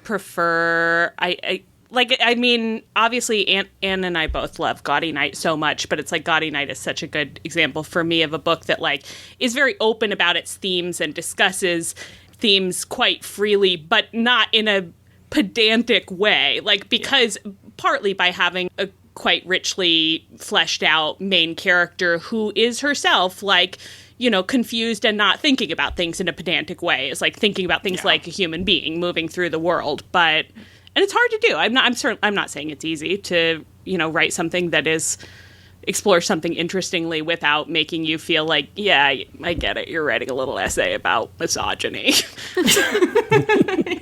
prefer. I mean, obviously, Anne and I both love Gaudy Night so much, but it's like Gaudy Night is such a good example for me of a book that like is very open about its themes and discusses themes quite freely, but not in a pedantic way. Like, because partly by having a quite richly fleshed out main character who is herself like, confused and not thinking about things in a pedantic way. It's like thinking about things like a human being moving through the world, and it's hard to do. I'm not saying it's easy to, write something that explores something interestingly without making you feel like, yeah, I get it. You're writing a little essay about misogyny.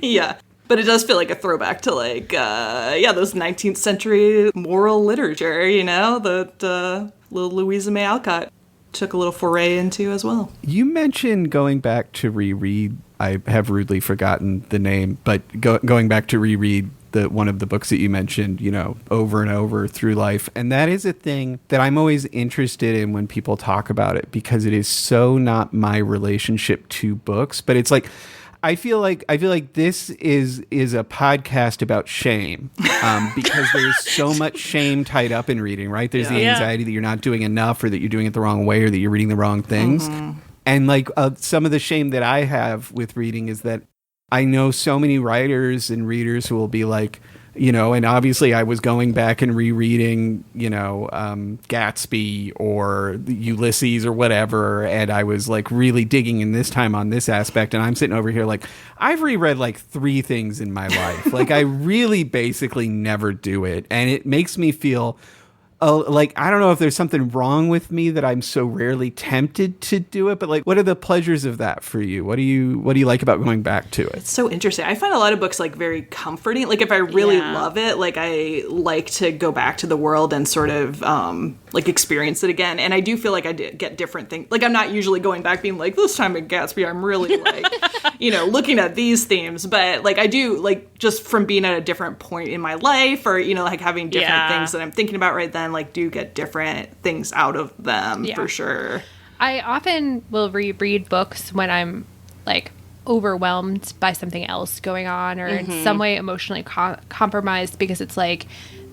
Yeah. But it does feel like a throwback to like, those 19th century moral literature, you know, that little Louisa May Alcott took a little foray into as well. You mentioned going back to reread. I have rudely forgotten the name, but going back to reread one of the books that you mentioned, you know, over and over through life. And that is a thing that I'm always interested in when people talk about it, because it is so not my relationship to books. But it's like, I feel like this is a podcast about shame, because there's so much shame tied up in reading, right? There's the anxiety that you're not doing enough, or that you're doing it the wrong way, or that you're reading the wrong things. Mm-hmm. And like some of the shame that I have with reading is that I know so many writers and readers who will be like, you know, and obviously I was going back and rereading, you know, Gatsby or Ulysses or whatever, and I was like really digging in this time on this aspect, and I'm sitting over here like, I've reread like 3 things in my life. Like I really basically never do it, and it makes me feel like, I don't know if there's something wrong with me that I'm so rarely tempted to do it, but like, what are the pleasures of that for you? What do you like about going back to it? It's so interesting. I find a lot of books like very comforting. Like if I really love it, like I like to go back to the world and sort of like experience it again. And I do feel like I get different things. Like I'm not usually going back being like, this time at Gatsby, I'm really like, you know, looking at these themes. But like I do, like just from being at a different point in my life, or, you know, like having different things that I'm thinking about right then, like do get different things out of them for sure. I often will reread books when I'm like overwhelmed by something else going on, or in some way emotionally compromised, because it's like,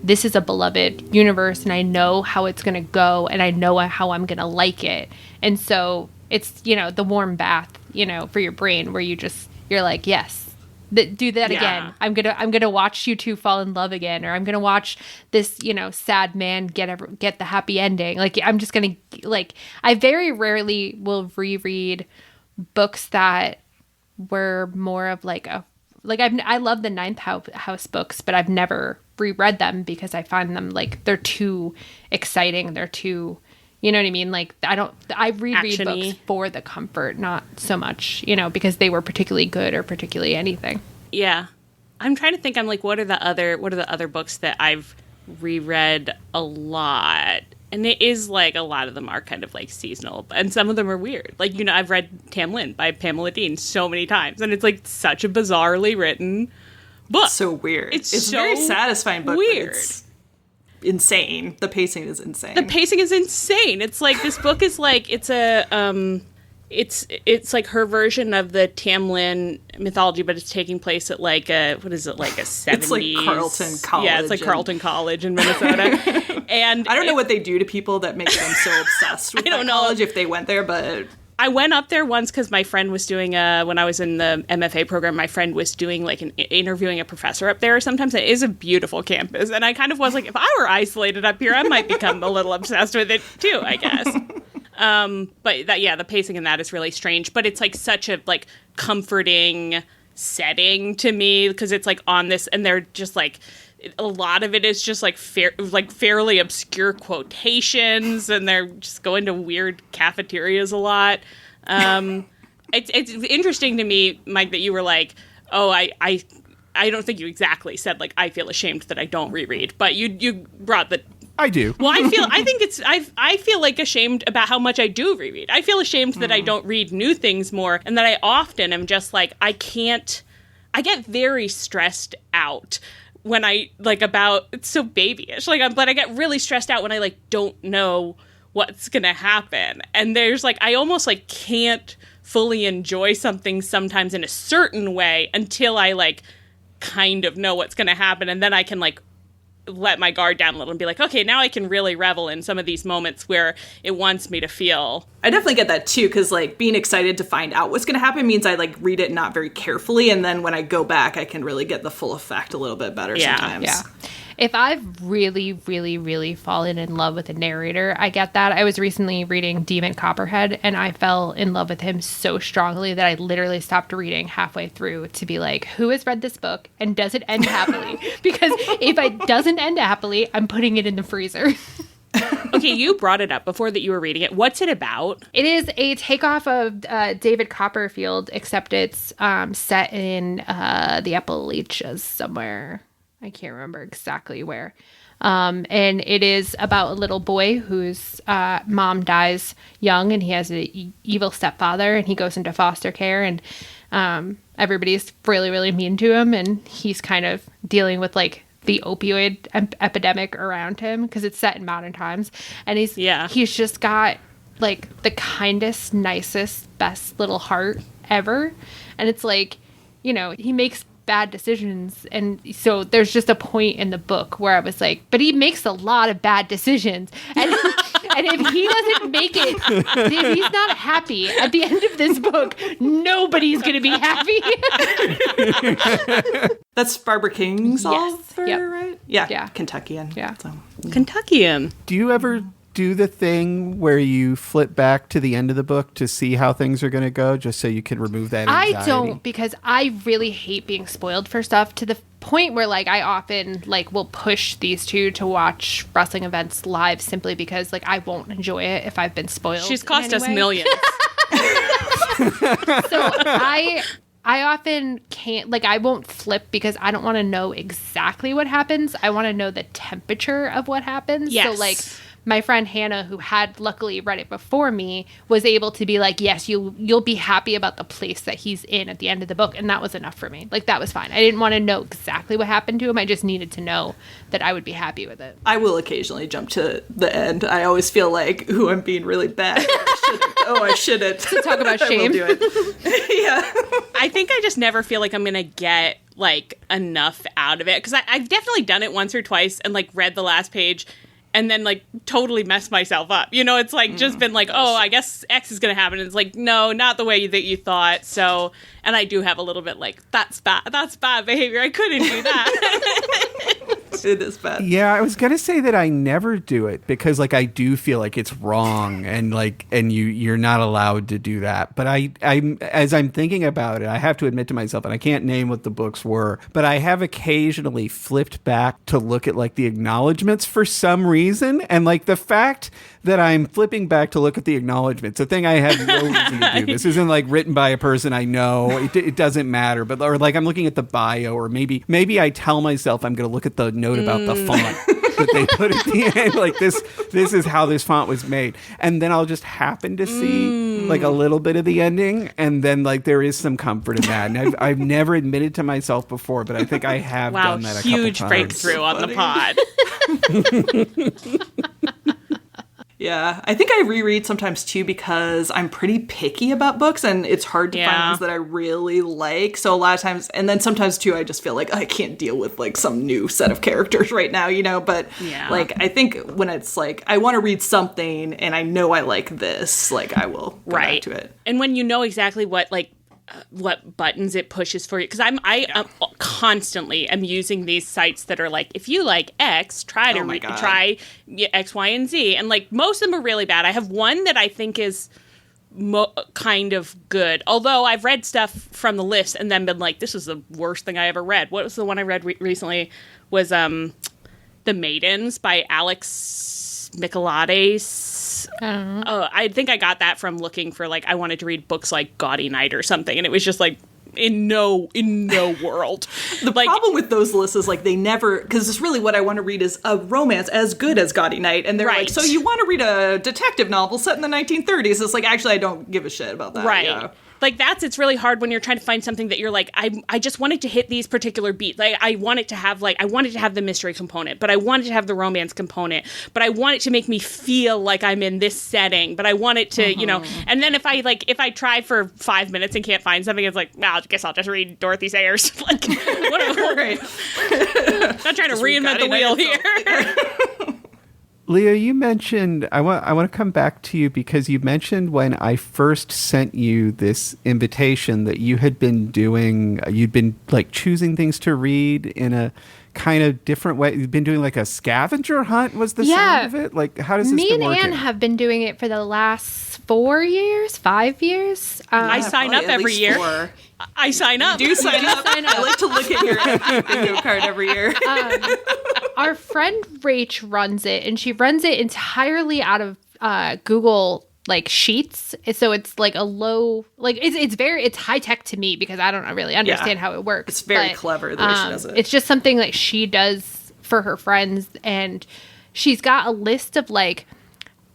this is a beloved universe and I know how it's going to go and I know how I'm going to like it. And so it's, you know, the warm bath, you know, for your brain, where you're like, yes, do that again. I'm gonna watch you two fall in love again, or I'm gonna watch this, you know, sad man get the happy ending. Like I'm just gonna, like, I very rarely will reread books that were more of like I love the Ninth House books, but I've never reread them because I find them like they're too exciting. They're too, you know what I mean? Like I reread books for the comfort, not so much, you know, because they were particularly good or particularly anything. Yeah. I'm trying to think, I'm like, what are the other books that I've reread a lot? And it is like a lot of them are kind of like seasonal, and some of them are weird. Like, you know, I've read Tam Lin by Pamela Dean so many times, and it's like such a bizarrely written book. So weird. It's so a very satisfying book. Weird. But it's insane. The pacing is insane. It's like, this book is like, it's a it's like her version of the Tam Lin mythology, but it's taking place at like a, what is it, like a 70s? It's like Carleton College. Yeah, it's like Carleton College in Minnesota. And I don't know what they do to people that make them so obsessed with that college if they went there, but I went up there once because my friend was doing when I was in the MFA program, my friend was doing like interviewing a professor up there. Sometimes it is a beautiful campus. And I kind of was like, if I were isolated up here, I might become a little obsessed with it too, I guess. But the pacing in that is really strange, but it's like such a like comforting setting to me, because it's like on this, and they're just like, a lot of it is just like fairly obscure quotations, and they're just going to weird cafeterias a lot. It's interesting to me, Mike, that you were like, oh, I don't think you exactly said like, I feel ashamed that I don't reread, but you brought the. I do. Well, I feel like ashamed about how much I do reread. I feel ashamed that I don't read new things more, and that I often am just like, I get very stressed out when I like about, it's so babyish, like, but I get really stressed out when I like don't know what's gonna happen, and there's like, I almost like can't fully enjoy something sometimes in a certain way until I like kind of know what's gonna happen, and then I can like let my guard down a little and be like, okay, now I can really revel in some of these moments where it wants me to feel. I definitely get that too, because like being excited to find out what's going to happen means I like read it not very carefully, and then when I go back, I can really get the full effect a little bit better sometimes. Yeah. If I've really, really, really fallen in love with a narrator, I get that. I was recently reading Demon Copperhead, and I fell in love with him so strongly that I literally stopped reading halfway through to be like, who has read this book, and does it end happily? Because if it doesn't end happily, I'm putting it in the freezer. Okay, you brought it up before that you were reading it. What's it about? It is a takeoff of David Copperfield, except it's set in the Appalachians somewhere. I can't remember exactly where. And it is about a little boy whose mom dies young, and he has an evil stepfather, and he goes into foster care, and everybody's really, really mean to him, and he's kind of dealing with like the opioid epidemic around him because it's set in modern times, and he's just got like the kindest, nicest, best little heart ever, and it's like, you know, he makes bad decisions, and so there's just a point in the book where I was like, but he makes a lot of bad decisions, and and if he doesn't make it, if he's not happy at the end of this book, nobody's gonna be happy. That's Barbara King's author, Yep. right? Yeah. Yeah. Kentuckian. Yeah. So. Kentuckian. Do you ever do the thing where you flip back to the end of the book to see how things are going to go, just so you can remove that anxiety? I don't, because I really hate being spoiled for stuff, to the point where like I often like will push these two to watch wrestling events live simply because like I won't enjoy it if I've been spoiled. She's cost us way. millions. So I often can't, like, I won't flip because I don't want to know exactly what happens. I want to know the temperature of what happens. Yes. So, like, my friend Hannah, who had luckily read it before me, was able to be like, yes, you'll be happy about the place that he's in at the end of the book. And that was enough for me. Like, that was fine. I didn't want to know exactly what happened to him. I just needed to know that I would be happy with it. I will occasionally jump to the end. I always feel like, ooh, I'm being really bad. I shouldn't. To talk about shame. I will do it. Yeah. I think I just never feel like I'm going to get, like, enough out of it. Because I've definitely done it once or twice and, like, read the last page and then, like, totally messed myself up. You know, it's, like, just been like, oh, I guess X is going to happen. And it's like, no, not the way that you thought. So, and I do have a little bit, like, that's bad behavior. I couldn't do that. It is bad. Yeah, I was gonna say that I never do it because, like, I do feel like it's wrong, and like, and you're not allowed to do that. But I'm as I'm thinking about it, I have to admit to myself, and I can't name what the books were, but I have occasionally flipped back to look at like the acknowledgments for some reason, and like the fact that I'm flipping back to look at the acknowledgments, a thing I have no reason to do. This isn't like written by a person I know. It doesn't matter. But or like I'm looking at the bio, or maybe I tell myself I'm going to look at the note about the font that they put at the end. Like this is how this font was made, and then I'll just happen to see like a little bit of the ending, and then like there is some comfort in that. And I've never admitted to myself before, but I think I have done that a couple times. Huge breakthrough on the pod. Yeah, I think I reread sometimes too because I'm pretty picky about books and it's hard to find ones that I really like. So a lot of times, and then sometimes too, I just feel like I can't deal with like some new set of characters right now, you know? But like, I think when it's like, I want to read something and I know I like this, like I will go back to it. And when you know exactly what buttons it pushes for you, because I constantly am using these sites that are like, if you like X, try X, Y, and Z, and like most of them are really bad. I have one that I think is kind of good, although I've read stuff from the list and then been like, this is the worst thing I ever read. What was the one I read recently? Was The Maidens by Alex Michaelides. I think I got that from looking for like, I wanted to read books like Gaudy Night or something, and it was just like in no world. The problem with those lists is like they never, because it's really what I want to read is a romance as good as Gaudy Night, and they're like, so you want to read a detective novel set in the 1930s? It's like, actually I don't give a shit about that. Right. Yeah. Like it's really hard when you're trying to find something that you're like, I just wanted to hit these particular beats. Like I wanted to have the mystery component, but I wanted to have the romance component, but I want it to make me feel like I'm in this setting, but I want it to, you know, and then if I try for 5 minutes and can't find something, it's like, well, I guess I'll just read Dorothy Sayers. Like, whatever. Right. Not trying to reinvent the wheel here. Leah, you mentioned, I want to come back to you because you mentioned when I first sent you this invitation that you'd been like choosing things to read in a kind of different way. You've been doing like a scavenger hunt was the sound of it? Like, how does this been working? Me and Anne have been doing it for the last 5 years. I sign up every year. 4. I sign up. You do sign up. I like to look at your bingo card every year. our friend Rach runs it, and she runs it entirely out of Google like Sheets. So it's like a low, like it's high tech to me because I don't really understand how it works. It's very clever the way she does it. It's just something that she does for her friends, and she's got a list of like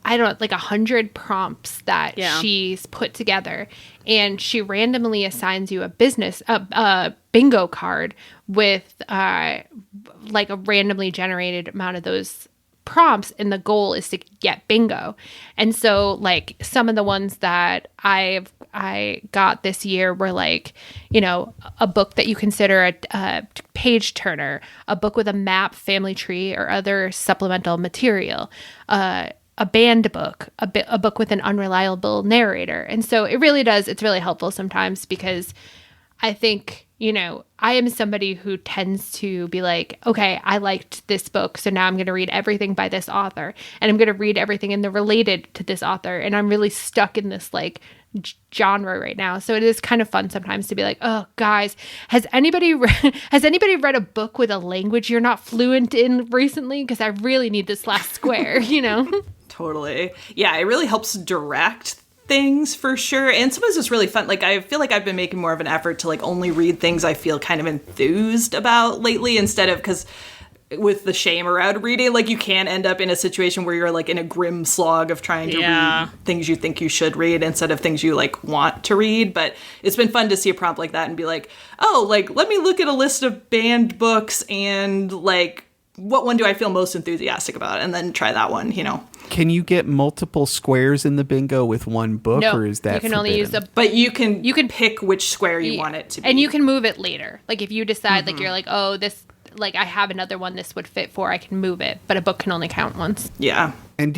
100 prompts that she's put together, and she randomly assigns you a bingo card with like a randomly generated amount of those prompts, and the goal is to get bingo. And so like some of the ones that I got this year were like, you know, a book that you consider a page turner, a book with a map, family tree, or other supplemental material, a banned book, a book with an unreliable narrator. And so it's really helpful sometimes because I think, you know, I am somebody who tends to be like, okay, I liked this book, so now I'm going to read everything by this author, and I'm going to read everything in the related to this author, and I'm really stuck in this like genre right now. So it is kind of fun sometimes to be like, oh, guys, has anybody read a book with a language you're not fluent in recently? Because I really need this last square, you know? Totally. Yeah, it really helps direct things for sure. And sometimes it's really fun. Like, I feel like I've been making more of an effort to like only read things I feel kind of enthused about lately, instead of, because with the shame around reading, like you can end up in a situation where you're like in a grim slog of trying to read things you think you should read instead of things you like want to read. But it's been fun to see a prompt like that and be like, oh, like let me look at a list of banned books and like what one do I feel most enthusiastic about, and then try that one, you know. Can you get multiple squares in the bingo with one book, or is that you can forbidden? only use But you can pick which square you want it to be. And you can move it later. Like if you decide like you're like, oh, this, like I have another one this would fit for, I can move it, but a book can only count once. Yeah. And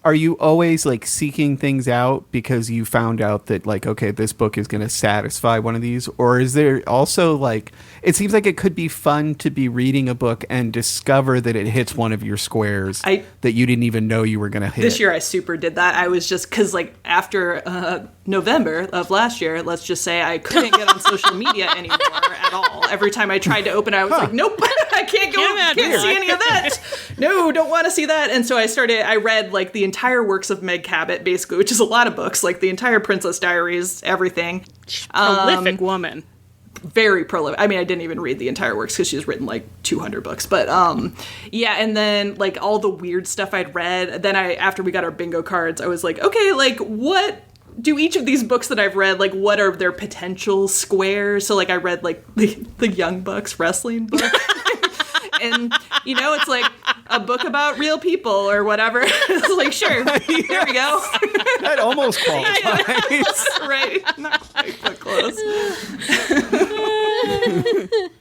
are you always like seeking things out because you found out that like, okay, this book is going to satisfy one of these? Or is there also like, it seems like it could be fun to be reading a book and discover that it hits one of your squares that you didn't even know you were going to hit. This year I super did that. I was just, because like after November of last year, let's just say I couldn't get on social media anymore at all. Every time I tried to open it, I was like, nope, I can't see any of that. No, don't want to see that. And so I read like the entire works of Meg Cabot, basically, which is a lot of books, like the entire Princess Diaries, everything. Prolific woman. Very prolific. I mean, I didn't even read the entire works because she's written like 200 books. But yeah, and then like all the weird stuff I'd read. Then after we got our bingo cards, I was like, okay, like what do each of these books that I've read, like what are their potential squares? So like I read like the Young Bucks wrestling book. And, you know, it's like a book about real people or whatever. It's like, sure, there we go. That almost qualifies. Right. Not quite, but close.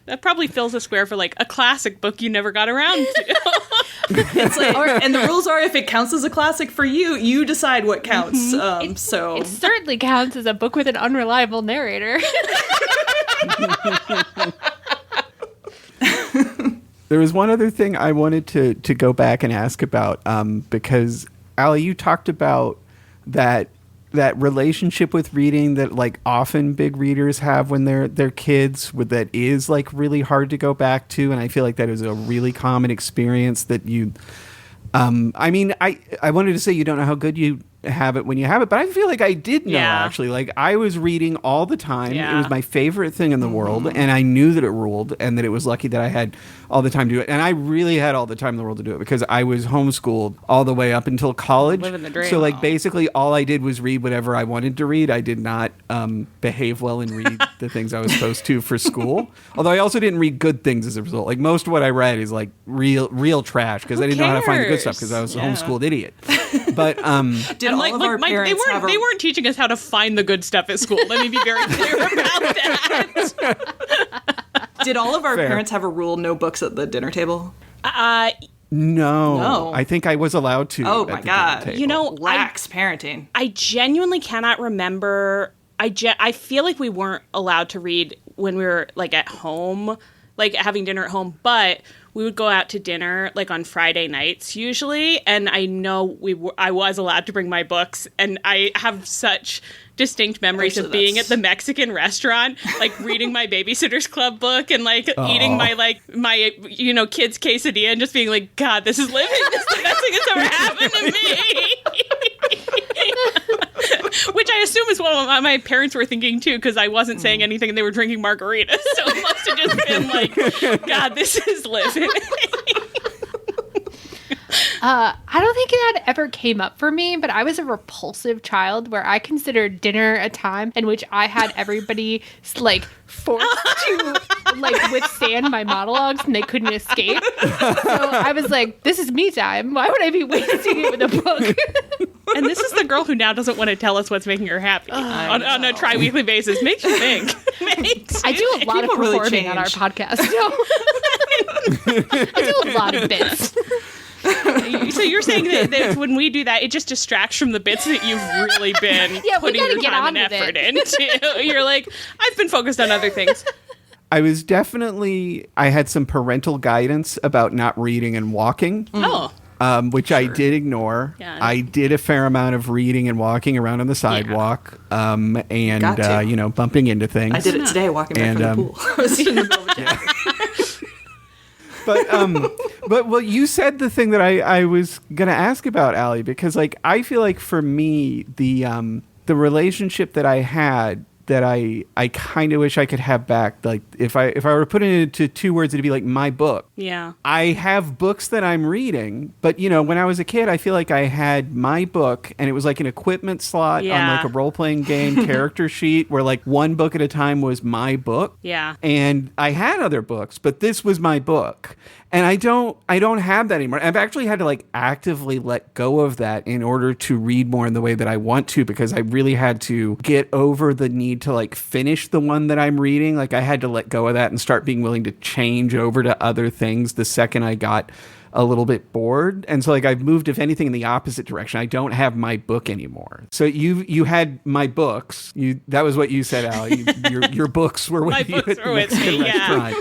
That probably fills a square for like a classic book you never got around to. It's like, and the rules are, if it counts as a classic for you, you decide what counts. So it certainly counts as a book with an unreliable narrator. There was one other thing I wanted to go back and ask about, because Allie, you talked about that relationship with reading that like often big readers have when they're kids, that is like really hard to go back to, and I feel like that is a really common experience that you. I mean, I wanted to say you don't know how good you have it when you have it, but I feel like I did know actually. Like I was reading all the time. It was my favorite thing in the world, and I knew that it ruled, and that it was lucky that I had all the time to do it. And I really had all the time in the world to do it because I was homeschooled all the way up until college. Living the dream. So like basically all I did was read whatever I wanted to read. I did not behave well and read the things I was supposed to for school. Although I also didn't read good things as a result. Like most of what I read is like real trash because I didn't know how to find the good stuff because I was a homeschooled idiot. But did all of our parents they weren't teaching us how to find the good stuff at school. Let me be very clear about that. Did all of our parents have a rule, no books at the dinner table? No. I think I was allowed to. Oh my God. You know, lax parenting. I genuinely cannot remember. I feel like we weren't allowed to read when we were like at home. like having dinner at home, but we would go out to dinner like on Friday nights usually, and I know I was allowed to bring my books, and I have such distinct memories of being at the Mexican restaurant, like reading my Babysitter's Club book and like eating my kids' quesadilla and just being like, God, this is living. This is the best thing that's ever happened to me. Which I assume is what my parents were thinking too, because I wasn't saying anything and they were drinking margaritas. So it must have just been like, God, this is living. I don't think that ever came up for me, but I was a repulsive child where I considered dinner a time in which I had everybody like forced to like withstand my monologues and they couldn't escape. So I was like, this is me time. Why would I be wasting it with a book? And this is the girl who now doesn't want to tell us what's making her happy on a tri-weekly basis. Makes you think. I do a lot of performing on our podcast. So. I do a lot of bits. So you're saying that when we do that, it just distracts from the bits that you've really been putting your time and effort into. You're like, I've been focused on other things. I had some parental guidance about not reading and walking. Oh. Which I did ignore. Yeah. I did a fair amount of reading and walking around on the sidewalk, and bumping into things. I did it today, walking back from the pool. I was in the middle of a But you said the thing that I was gonna ask about, Allie, because like I feel like for me the relationship that I had that I kind of wish I could have back. Like if I were to put it into 2 words, it'd be like my book. Yeah. I have books that I'm reading, but when I was a kid, I feel like I had my book and it was like an equipment slot on like a role-playing game character sheet where like one book at a time was my book. Yeah. And I had other books, but this was my book. And I don't have that anymore. I've actually had to like actively let go of that in order to read more in the way that I want to, because I really had to get over the need to like finish the one that I'm reading. Like I had to let go of that and start being willing to change over to other things the second I got a little bit bored. And so like I've moved, if anything, in the opposite direction. I don't have my book anymore. So you had my books. That was what you said, Allie. Your books were with you at the Mexican restaurant.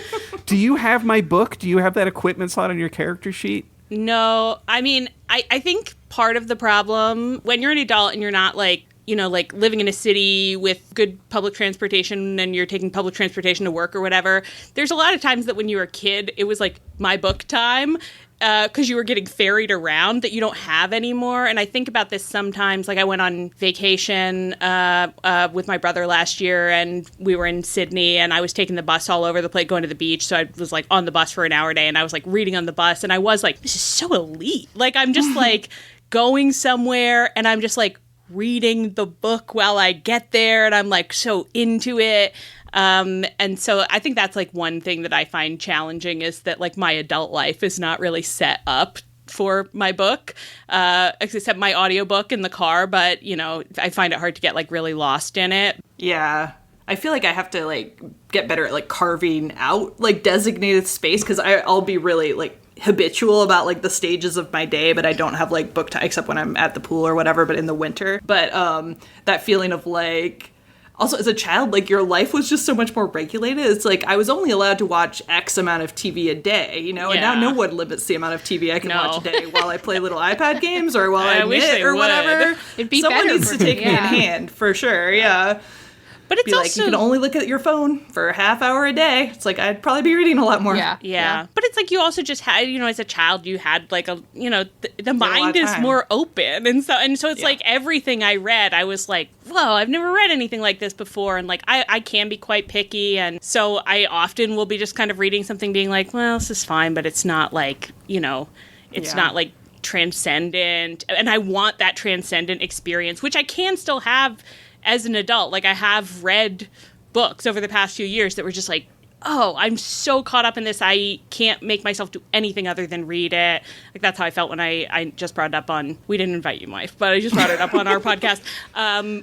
Do you have my book? Do you have that equipment slot on your character sheet? No. I mean, I think part of the problem when you're an adult and you're not like, like living in a city with good public transportation and you're taking public transportation to work or whatever, there's a lot of times that when you were a kid, it was like my book time. Because you were getting ferried around that you don't have anymore. And I think about this sometimes. Like I went on vacation with my brother last year, and we were in Sydney, and I was taking the bus all over the place, going to the beach. So I was like on the bus for an hour a day, and I was like reading on the bus, and I was like, this is so elite. Like I'm just like going somewhere, and I'm just like reading the book while I get there, and I'm like so into it. And so I think that's like one thing that I find challenging is that like my adult life is not really set up for my book, except my audiobook in the car. But, I find it hard to get like really lost in it. Yeah. I feel like I have to like get better at like carving out like designated space, because I'll be really like habitual about like the stages of my day, but I don't have like book time except when I'm at the pool or whatever, but in the winter. But that feeling of like, also, as a child, like, your life was just so much more regulated. It's like, I was only allowed to watch X amount of TV a day, And now no one limits the amount of TV I can watch a day while I play little iPad games or while I knit or whatever. It'd be Someone better needs to take me in hand, for sure, yeah. But it's also... like, you can only look at your phone for a half hour a day. It's like, I'd probably be reading a lot more. Yeah. But it's like, you also just had, as a child, you had like the mind is more open. And so it's like everything I read, I was like, whoa, I've never read anything like this before. And like, I can be quite picky. And so I often will be just kind of reading something being like, well, this is fine, but it's not like, it's not like transcendent. And I want that transcendent experience, which I can still have as an adult. Like I have read books over the past few years that were just like, oh, I'm so caught up in this, I can't make myself do anything other than read it. Like that's how I felt when I just brought it up on, we didn't invite you, Mike, but I just brought it up on our podcast.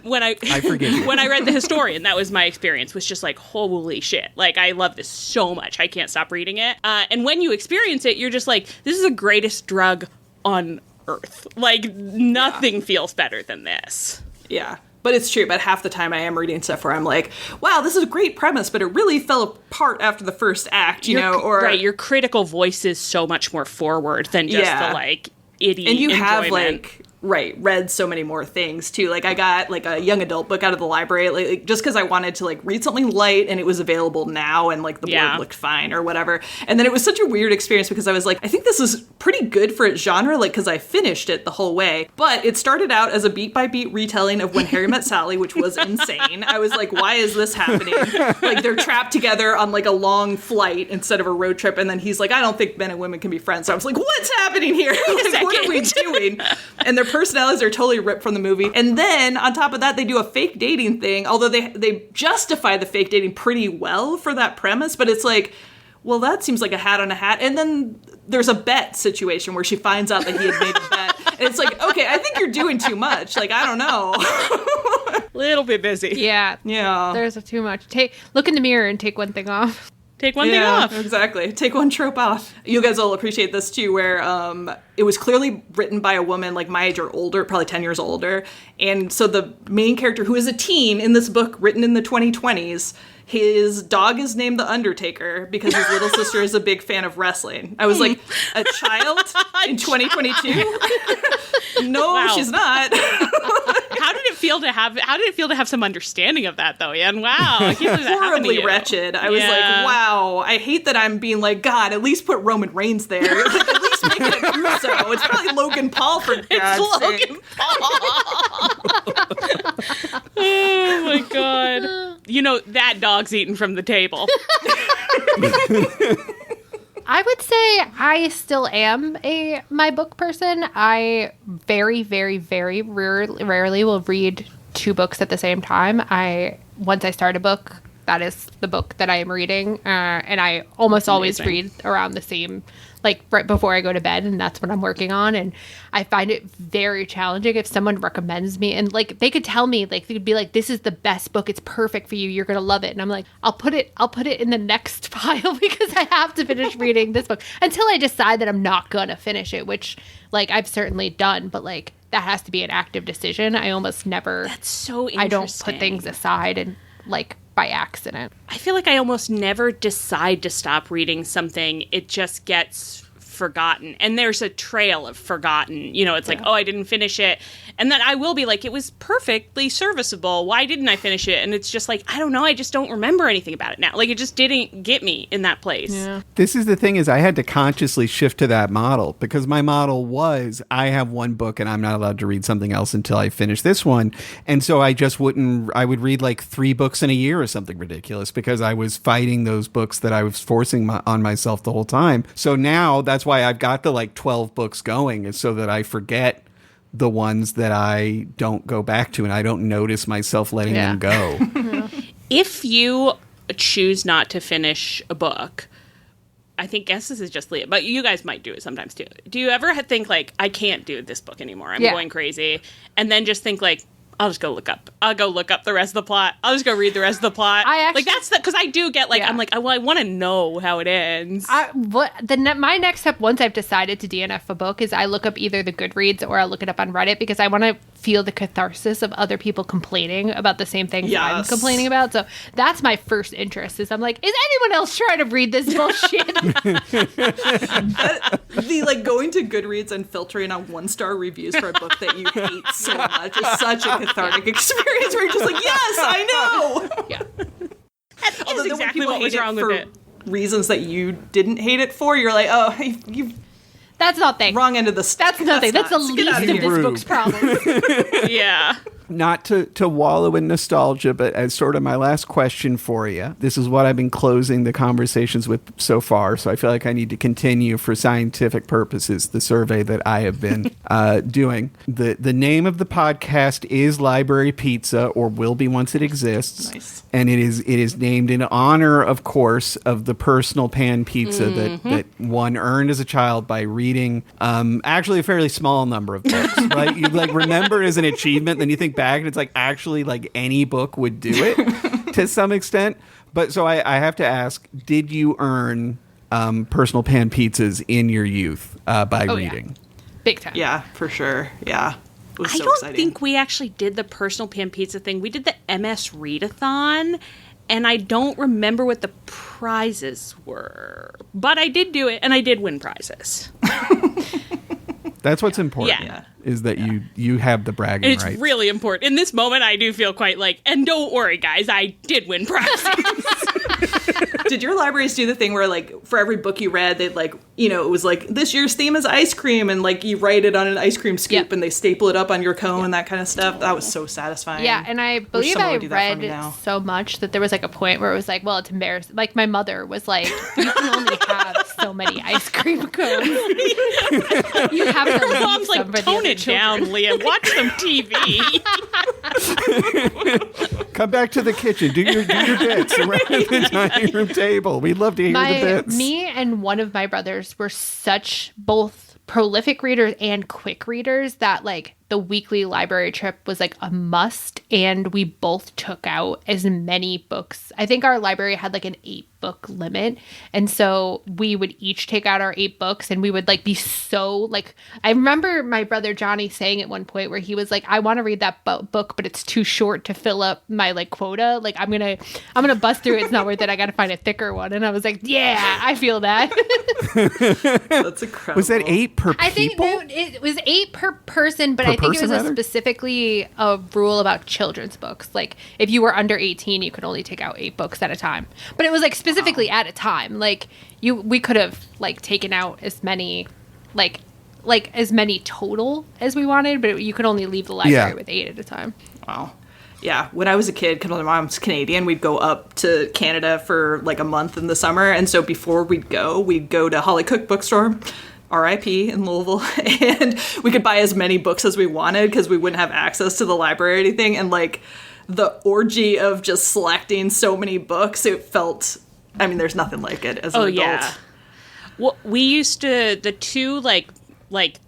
When I forgive you. When I read The Historian, that was my experience, was just like, holy shit. Like I love this so much, I can't stop reading it. And when you experience it, you're just like, this is the greatest drug on earth. Like nothing feels better than this. Yeah. But it's true. But half the time I am reading stuff where I'm like, wow, this is a great premise, but it really fell apart after the first act, you know? Or right, your critical voice is so much more forward than just the like idiot and you enjoyment. have like read so many more things too. Like I got like a young adult book out of the library, like just because I wanted to like read something light and it was available now and like the board looked fine or whatever. And then it was such a weird experience because I was like, I think this is pretty good for its genre, like because I finished it the whole way. But it started out as a beat by beat retelling of When Harry Met Sally, which was insane. I was like, why is this happening? Like they're trapped together on like a long flight instead of a road trip. And then he's like, I don't think men and women can be friends. So I was like, what's happening here? Like, what are we doing? And their personalities are totally ripped from the movie. And then on top of that, they do a fake dating thing, although they justify the fake dating pretty well for that premise. But it's like, well, that seems like a hat on a hat. And then there's a bet situation where she finds out that he had made a bet. And it's like, okay, I think you're doing too much. Like, I don't know. Little bit busy. Yeah. There's too much. Look in the mirror and take one thing off. Take one thing off. Exactly. Take one trope off. You guys will appreciate this too, where it was clearly written by a woman like my age or older, probably 10 years older. And so the main character, who is a teen in this book written in the 2020s, his dog is named The Undertaker because his little sister is a big fan of wrestling. I was like, a child in 2022? No, Wow. she's not. How did it feel to have some understanding of that though, Ian? Wow. I can't believe that happened to Horribly you. wretched. I was like, wow, I hate that I'm being like, God, at least put Roman Reigns there. Like, at least make it a Russo. It's probably Logan Paul for God's sake. Logan Paul. Oh my God. You know, that dog's eaten from the table. I would say I still am my book person. I very, very, very rarely will read 2 books at the same time. Once I start a book, that is the book that I am reading. And I almost always read around the same, like right before I go to bed, and that's what I'm working on. And I find it very challenging if someone recommends me, and like they could tell me, like they could be like, this is the best book, it's perfect for you, you're gonna love it. And I'm like, I'll put it in the next pile because I have to finish reading this book until I decide that I'm not gonna finish it, which like I've certainly done, but like that has to be an active decision. I almost never. That's so interesting. I don't put things aside and like by accident. I feel like I almost never decide to stop reading something. It just gets forgotten. And there's a trail of forgotten. You know, it's like, oh, I didn't finish it. And then I will be like, it was perfectly serviceable. Why didn't I finish it? And it's just like, I don't know. I just don't remember anything about it now. Like, it just didn't get me in that place. Yeah. This is the thing, is I had to consciously shift to that model because my model was I have one book and I'm not allowed to read something else until I finish this one. And so I would read like 3 books in a year or something ridiculous because I was fighting those books that I was forcing on myself the whole time. So now that's why I've got the like 12 books going, is so that I forget the ones that I don't go back to and I don't notice myself letting them go. If you choose not to finish a book, I guess this is just Leah, but you guys might do it sometimes too. Do you ever think like, I can't do this book anymore, I'm going crazy, and then just think like, I'll just go look up the rest of the plot. I'll just go read the rest of the plot. Like that's because I do get like, I'm like, well, I want to know how it ends. My next step once I've decided to DNF a book is I look up either the Goodreads or I look it up on Reddit because I want to feel the catharsis of other people complaining about the same things I'm complaining about. So that's my first interest, is I'm like, is anyone else trying to read this bullshit? The like going to Goodreads and filtering on 1-star reviews for a book that you hate so much is such a cathartic experience where you're just like, yes, I know. Yeah. Although exactly what was wrong with it. Reasons that you didn't hate it for, you're like, oh, you That's nothing. Wrong end of the stick. That's nothing. That's the least of this book's problems. Yeah. Not to wallow in nostalgia, but as sort of my last question for you, this is what I've been closing the conversations with so far, so I feel like I need to continue for scientific purposes the survey that I have been doing. The name of the podcast is Library Pizza, or will be once it exists. Nice. And it is named in honor, of course, of the personal pan pizza that one earned as a child by reading actually a fairly small number of books. Right? You like remember it as an achievement, then you think back and it's like actually like any book would do it to some extent. But so I have to ask, did you earn personal pan pizzas in your youth by reading? Yeah. Big time. Yeah, for sure. Yeah. was I so don't exciting. think we actually did the personal pan pizza thing. We did the MS Readathon, and I don't remember what the prizes were. But I did do it, and I did win prizes. That's what's important. Yeah. Is that you have the bragging It's rights. really important. In this moment, I do feel quite like, and don't worry, guys, I did win prizes. Did your libraries do the thing where, like, for every book you read, they'd, like, you know, it was like, this year's theme is ice cream, and, like, you write it on an ice cream scoop, Yep. and they staple it up on your cone, that kind of stuff? That was so satisfying. Yeah, and I believe someone I would do that for me read now. so much that there was like a point where it was like, well, it's embarrassing. Like my mother was like, you can only have so many ice cream cones. You have to leave Mom's some like, for the tone other it children." down, Leah. Watch some TV. Come back to the kitchen. Do your bits around the dining room table. We'd love to hear the bits. Me and one of my brothers were such both prolific readers and quick readers that like the weekly library trip was like a must, and we both took out as many books. I think our library had like an 8-book limit, and so we would each take out our 8 books, and we would like be so like, I remember my brother Johnny saying at one point where he was like, I want to read that book, but it's too short to fill up my like quota. Like I'm gonna bust through it. It's not worth it. I gotta find a thicker one. And I was like, yeah, I feel that. That's incredible. Was that 8 per people? I think it was 8 per person, but Per I think it was person, rather? specifically a rule about children's books. Like if you were under 18, you could only take out 8 books at a time. But it was like specifically at a time. Like we could have like taken out as many like as many total as we wanted, but you could only leave the library with 8 at a time. Wow. Yeah, when I was a kid, because my mom's Canadian, we'd go up to Canada for like a month in the summer. And so before we'd go to Holly Cook Bookstore, RIP in Louisville, and we could buy as many books as we wanted because we wouldn't have access to the library or anything. And like the orgy of just selecting so many books, it felt, I mean, there's nothing like it as an adult. Yeah. Well, we used to, the two like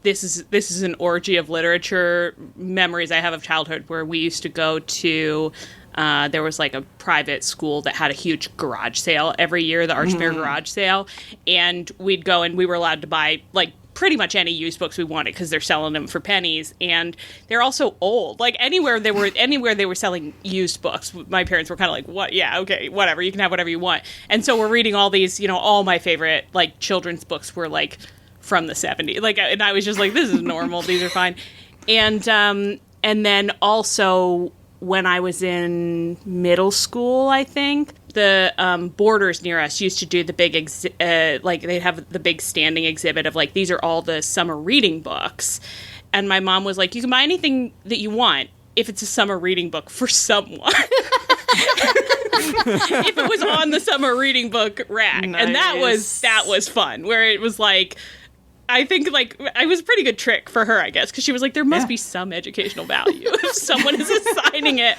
this is an orgy of literature memories I have of childhood, where we used to go to there was like a private school that had a huge garage sale every year, the Archmere garage sale, and we'd go and we were allowed to buy like pretty much any used books we wanted because they're selling them for pennies, and they're also old. Like anywhere they were selling used books, my parents were kind of like, what? Yeah, okay, whatever, you can have whatever you want. And so we're reading all these, you know, all my favorite like children's books were like from the 70s. Like, and I was just like, this is normal. These are fine. And then also when I was in middle school, I think the Borders near us used to do the big like they have the big standing exhibit of like, these are all the summer reading books. And my mom was like, you can buy anything that you want if it's a summer reading book for someone. If it was on the summer reading book rack. Nice. And that was fun, where it was like, I think, like, it was a pretty good trick for her, I guess, because she was like, there must be some educational value if someone is assigning it.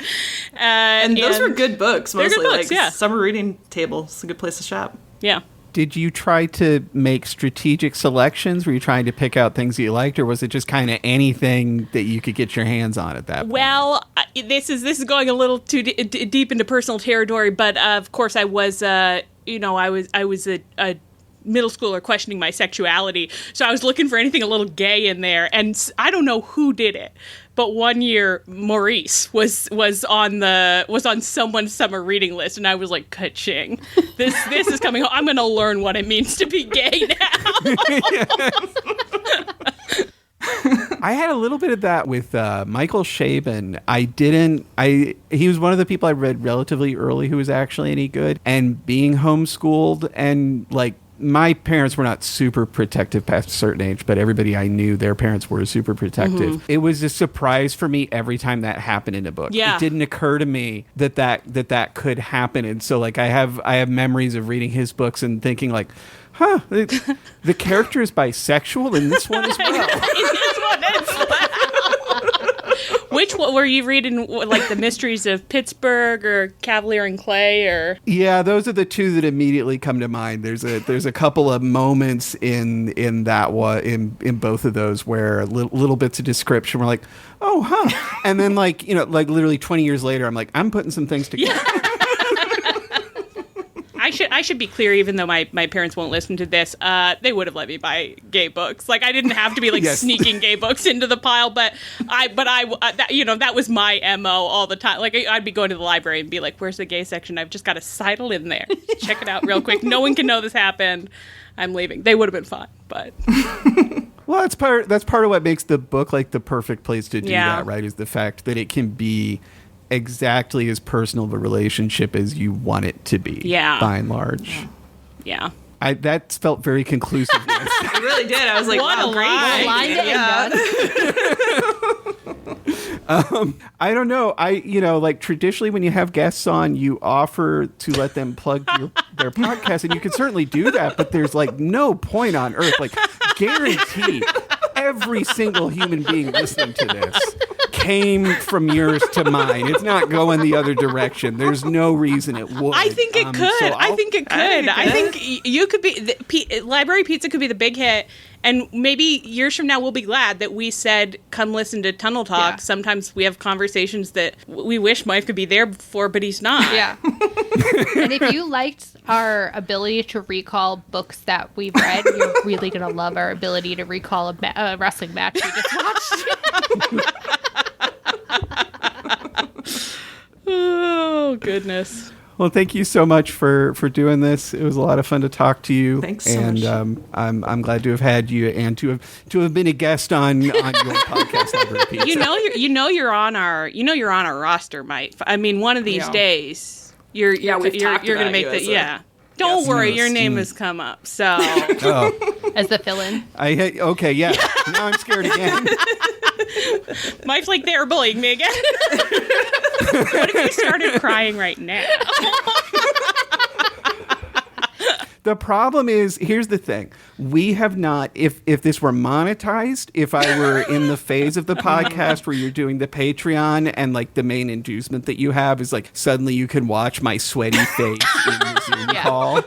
And those were good books, They're mostly. good books, like, yeah. Summer reading table. It's a good place to shop. Yeah. Did you try to make strategic selections? Were you trying to pick out things that you liked, or was it just kind of anything that you could get your hands on at that point? Well, this is going a little too deep into personal territory, but of course I was, I was a middle schooler questioning my sexuality, so I was looking for anything a little gay in there, and I don't know who did it, but one year Maurice was on someone's summer reading list, and I was like, ka-ching, this is coming home. I'm going to learn what it means to be gay now. I had a little bit of that with Michael Chabon. He was one of the people I read relatively early who was actually any good, and being homeschooled, and like, my parents were not super protective past a certain age, but everybody I knew, their parents were super protective. Mm-hmm. It was a surprise for me every time that happened in a book. Yeah. It didn't occur to me that could happen. And so like I have memories of reading his books and thinking like, the character is bisexual in this one as well. Which one were you reading? Like The Mysteries of Pittsburgh or Cavalier and Clay, or? Yeah, those are the two that immediately come to mind. There's a couple of moments in that one in both of those where little bits of description were like, oh, huh, and then like literally 20 years later, I'm like, I'm putting some things together. Yeah. I should be clear, even though my parents won't listen to this, they would have let me buy gay books. Like, I didn't have to be like sneaking gay books into the pile, but that was my MO all the time. Like, I'd be going to the library and be like, where's the gay section? I've just got to sidle in there. Check it out real quick. No one can know this happened. I'm leaving. They would have been fine, but... Well, that's part of what makes the book like the perfect place to do that, right? Is the fact that it can be exactly as personal of a relationship as you want it to be. Yeah. By and large. Yeah. That felt very conclusive. It really did. I was like, what wow, a great. line Yeah. I don't know. Like traditionally when you have guests on, you offer to let them plug their podcast, and you can certainly do that, but there's like no point on earth, like guarantee every single human being listening to this came from yours to mine. It's not going the other direction. There's no reason it would. I think it could. I think it could. I think you could be Library Pizza could be the big hit. And maybe years from now, we'll be glad that we said, come listen to Tunnel Talk. Yeah. Sometimes we have conversations that we wish Mike could be there for, but he's not. Yeah. And if you liked our ability to recall books that we've read, you're really going to love our ability to recall a wrestling match we just watched. Oh, goodness. Well, thank you so much for doing this. It was a lot of fun to talk to you. Thanks so much. And I'm glad to have had you and to have been a guest on your podcast, Library Pizza. You're on our roster, Mike. I mean, one of these days you're going to make the Don't worry, your name has come up. So as the fill-in. Now I'm scared again. Mike's like, they're bullying me again. What if you started crying right now? The problem is, here's the thing. We have not, if this were monetized, if I were in the phase of the podcast where you're doing the Patreon and like the main inducement that you have is like suddenly you can watch my sweaty face in the Zoom call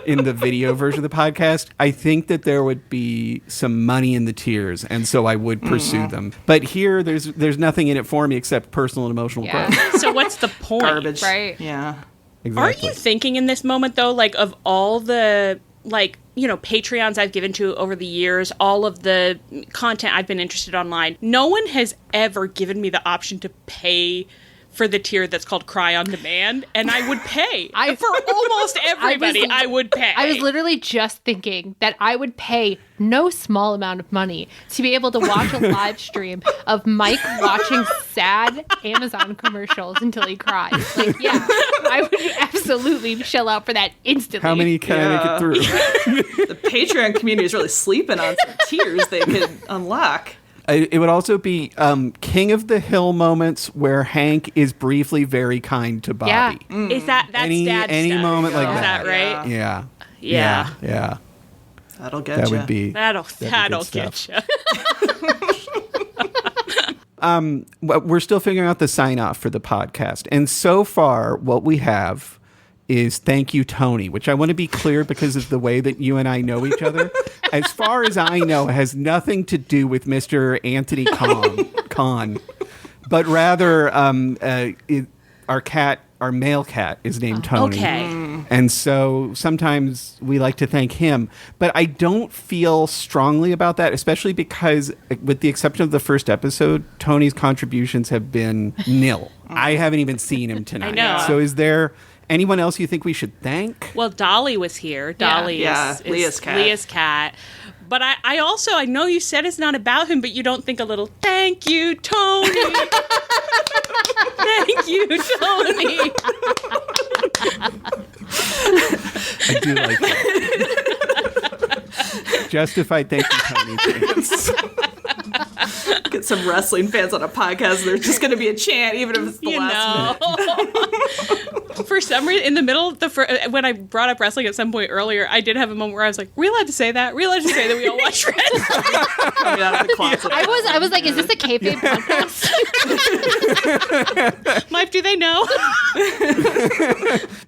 in the video version of the podcast, I think that there would be some money in the tiers, and so I would pursue them. But here, there's nothing in it for me except personal and emotional growth. So what's the point? Garbage. Right. Yeah. Exactly. Are you thinking in this moment, though, like of all the, Patreons I've given to over the years, all of the content I've been interested online, no one has ever given me the option to pay for the tier that's called Cry on Demand, and I would pay. For almost everybody, I would pay. I was literally just thinking that I would pay no small amount of money to be able to watch a live stream of Mike watching sad Amazon commercials until he cries. Like, I would absolutely shell out for that instantly. How many can I make it through? The Patreon community is really sleeping on some tiers they could unlock. It would also be King of the Hill moments where Hank is briefly very kind to Bobby. Yeah. Is that's Dad's any stuff. moment like Is that? that right? Yeah. That'll get you. That would be. That'll get you. We're still figuring out the sign off for the podcast, and so far, what we have is thank you, Tony, which I want to be clear because of the way that you and I know each other. As far as I know, has nothing to do with Mr. Anthony Khan, but rather our male cat is named Tony. Okay. And so sometimes we like to thank him, but I don't feel strongly about that, especially because with the exception of the first episode, Tony's contributions have been nil. I haven't even seen him tonight. I know. So is there anyone else you think we should thank? Well, Dolly was here. Dolly is Leah's cat. But I know you said it's not about him, but you don't think a little, thank you, Tony. Thank you, Tony. I do like that. Justified thank you, Tony. Get some wrestling fans on a podcast. There's just going to be a chant, even if it's the last minute. For some reason, in the middle of when I brought up wrestling at some point earlier, I did have a moment where I was like, "Are we allowed to say that? Are we allowed to say that we all watch wrestling?" Coming out of the closet. I was like, "Is this a kayfabe podcast?" Mike, do they know?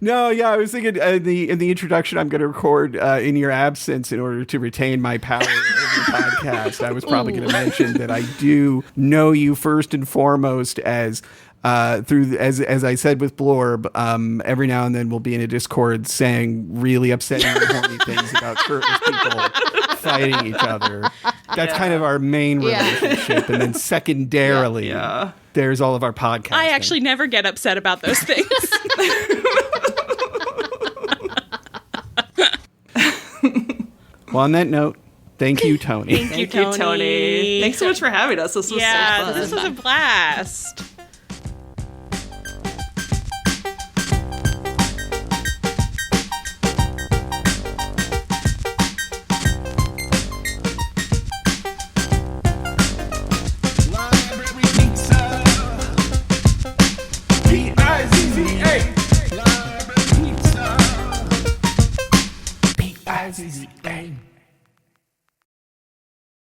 No, I was thinking in the introduction I'm going to record in your absence in order to retain my power over the podcast. I was probably going to mention that I do know you first and foremost as through, as I said with Blorb, every now and then we'll be in a Discord saying really upsetting and horny things about shirtless people fighting each other. That's kind of our main relationship. And then secondarily, there's all of our podcasting. I actually never get upset about those things. Well, on that note, thank you, Tony. Thank you, Tony. Thanks so much for having us. This was so fun. This was a blast. Easy.